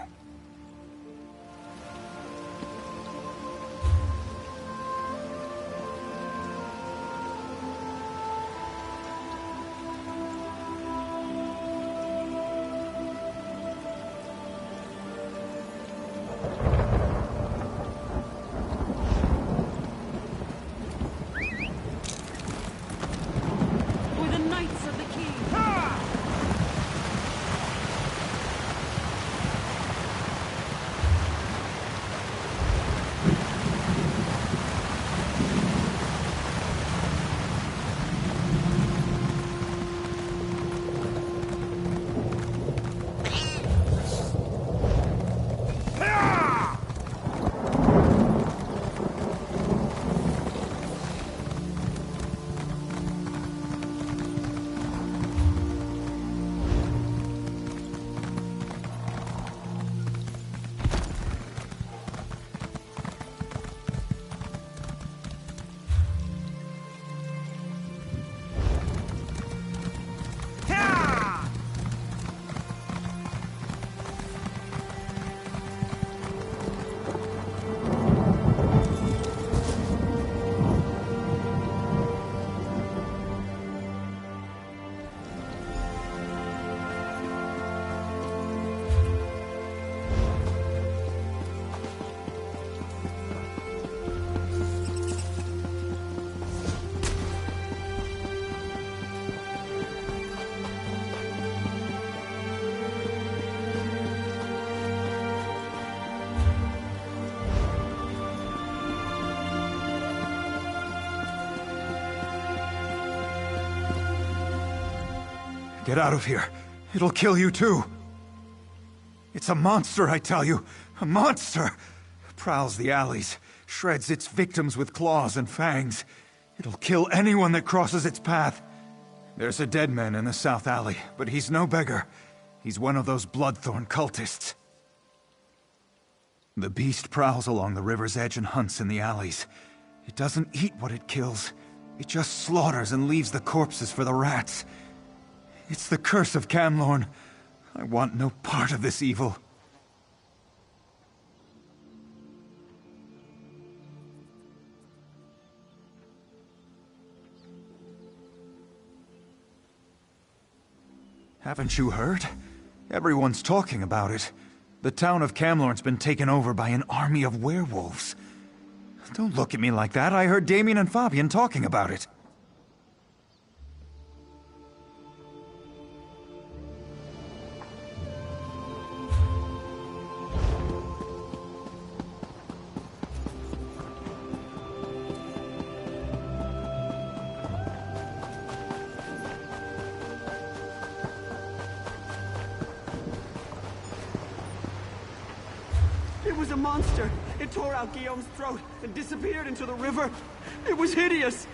Get out of here. It'll kill you too. It's a monster, I tell you. A monster! Prowls the alleys, shreds its victims with claws and fangs. It'll kill anyone that crosses its path. There's a dead man in the south alley, but he's no beggar. He's one of those Bloodthorn cultists. The beast prowls along the river's edge and hunts in the alleys. It doesn't eat what it kills. It just slaughters and leaves the corpses for the rats. It's the curse of Camlorn. I want no part of this evil. Haven't you heard? Everyone's talking about it. The town of Camlorn's been taken over by an army of werewolves. Don't look at me like that. I heard Damien and Fabian talking about it. It was a monster. It tore out Guillaume's throat and disappeared into the river. It was hideous.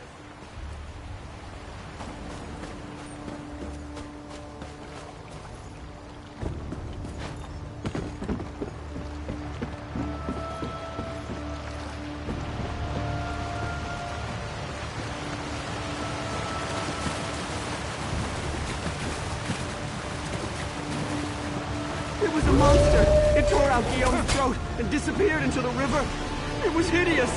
It was a monster. It tore out Guillaume's throat and disappeared into the river. It was hideous.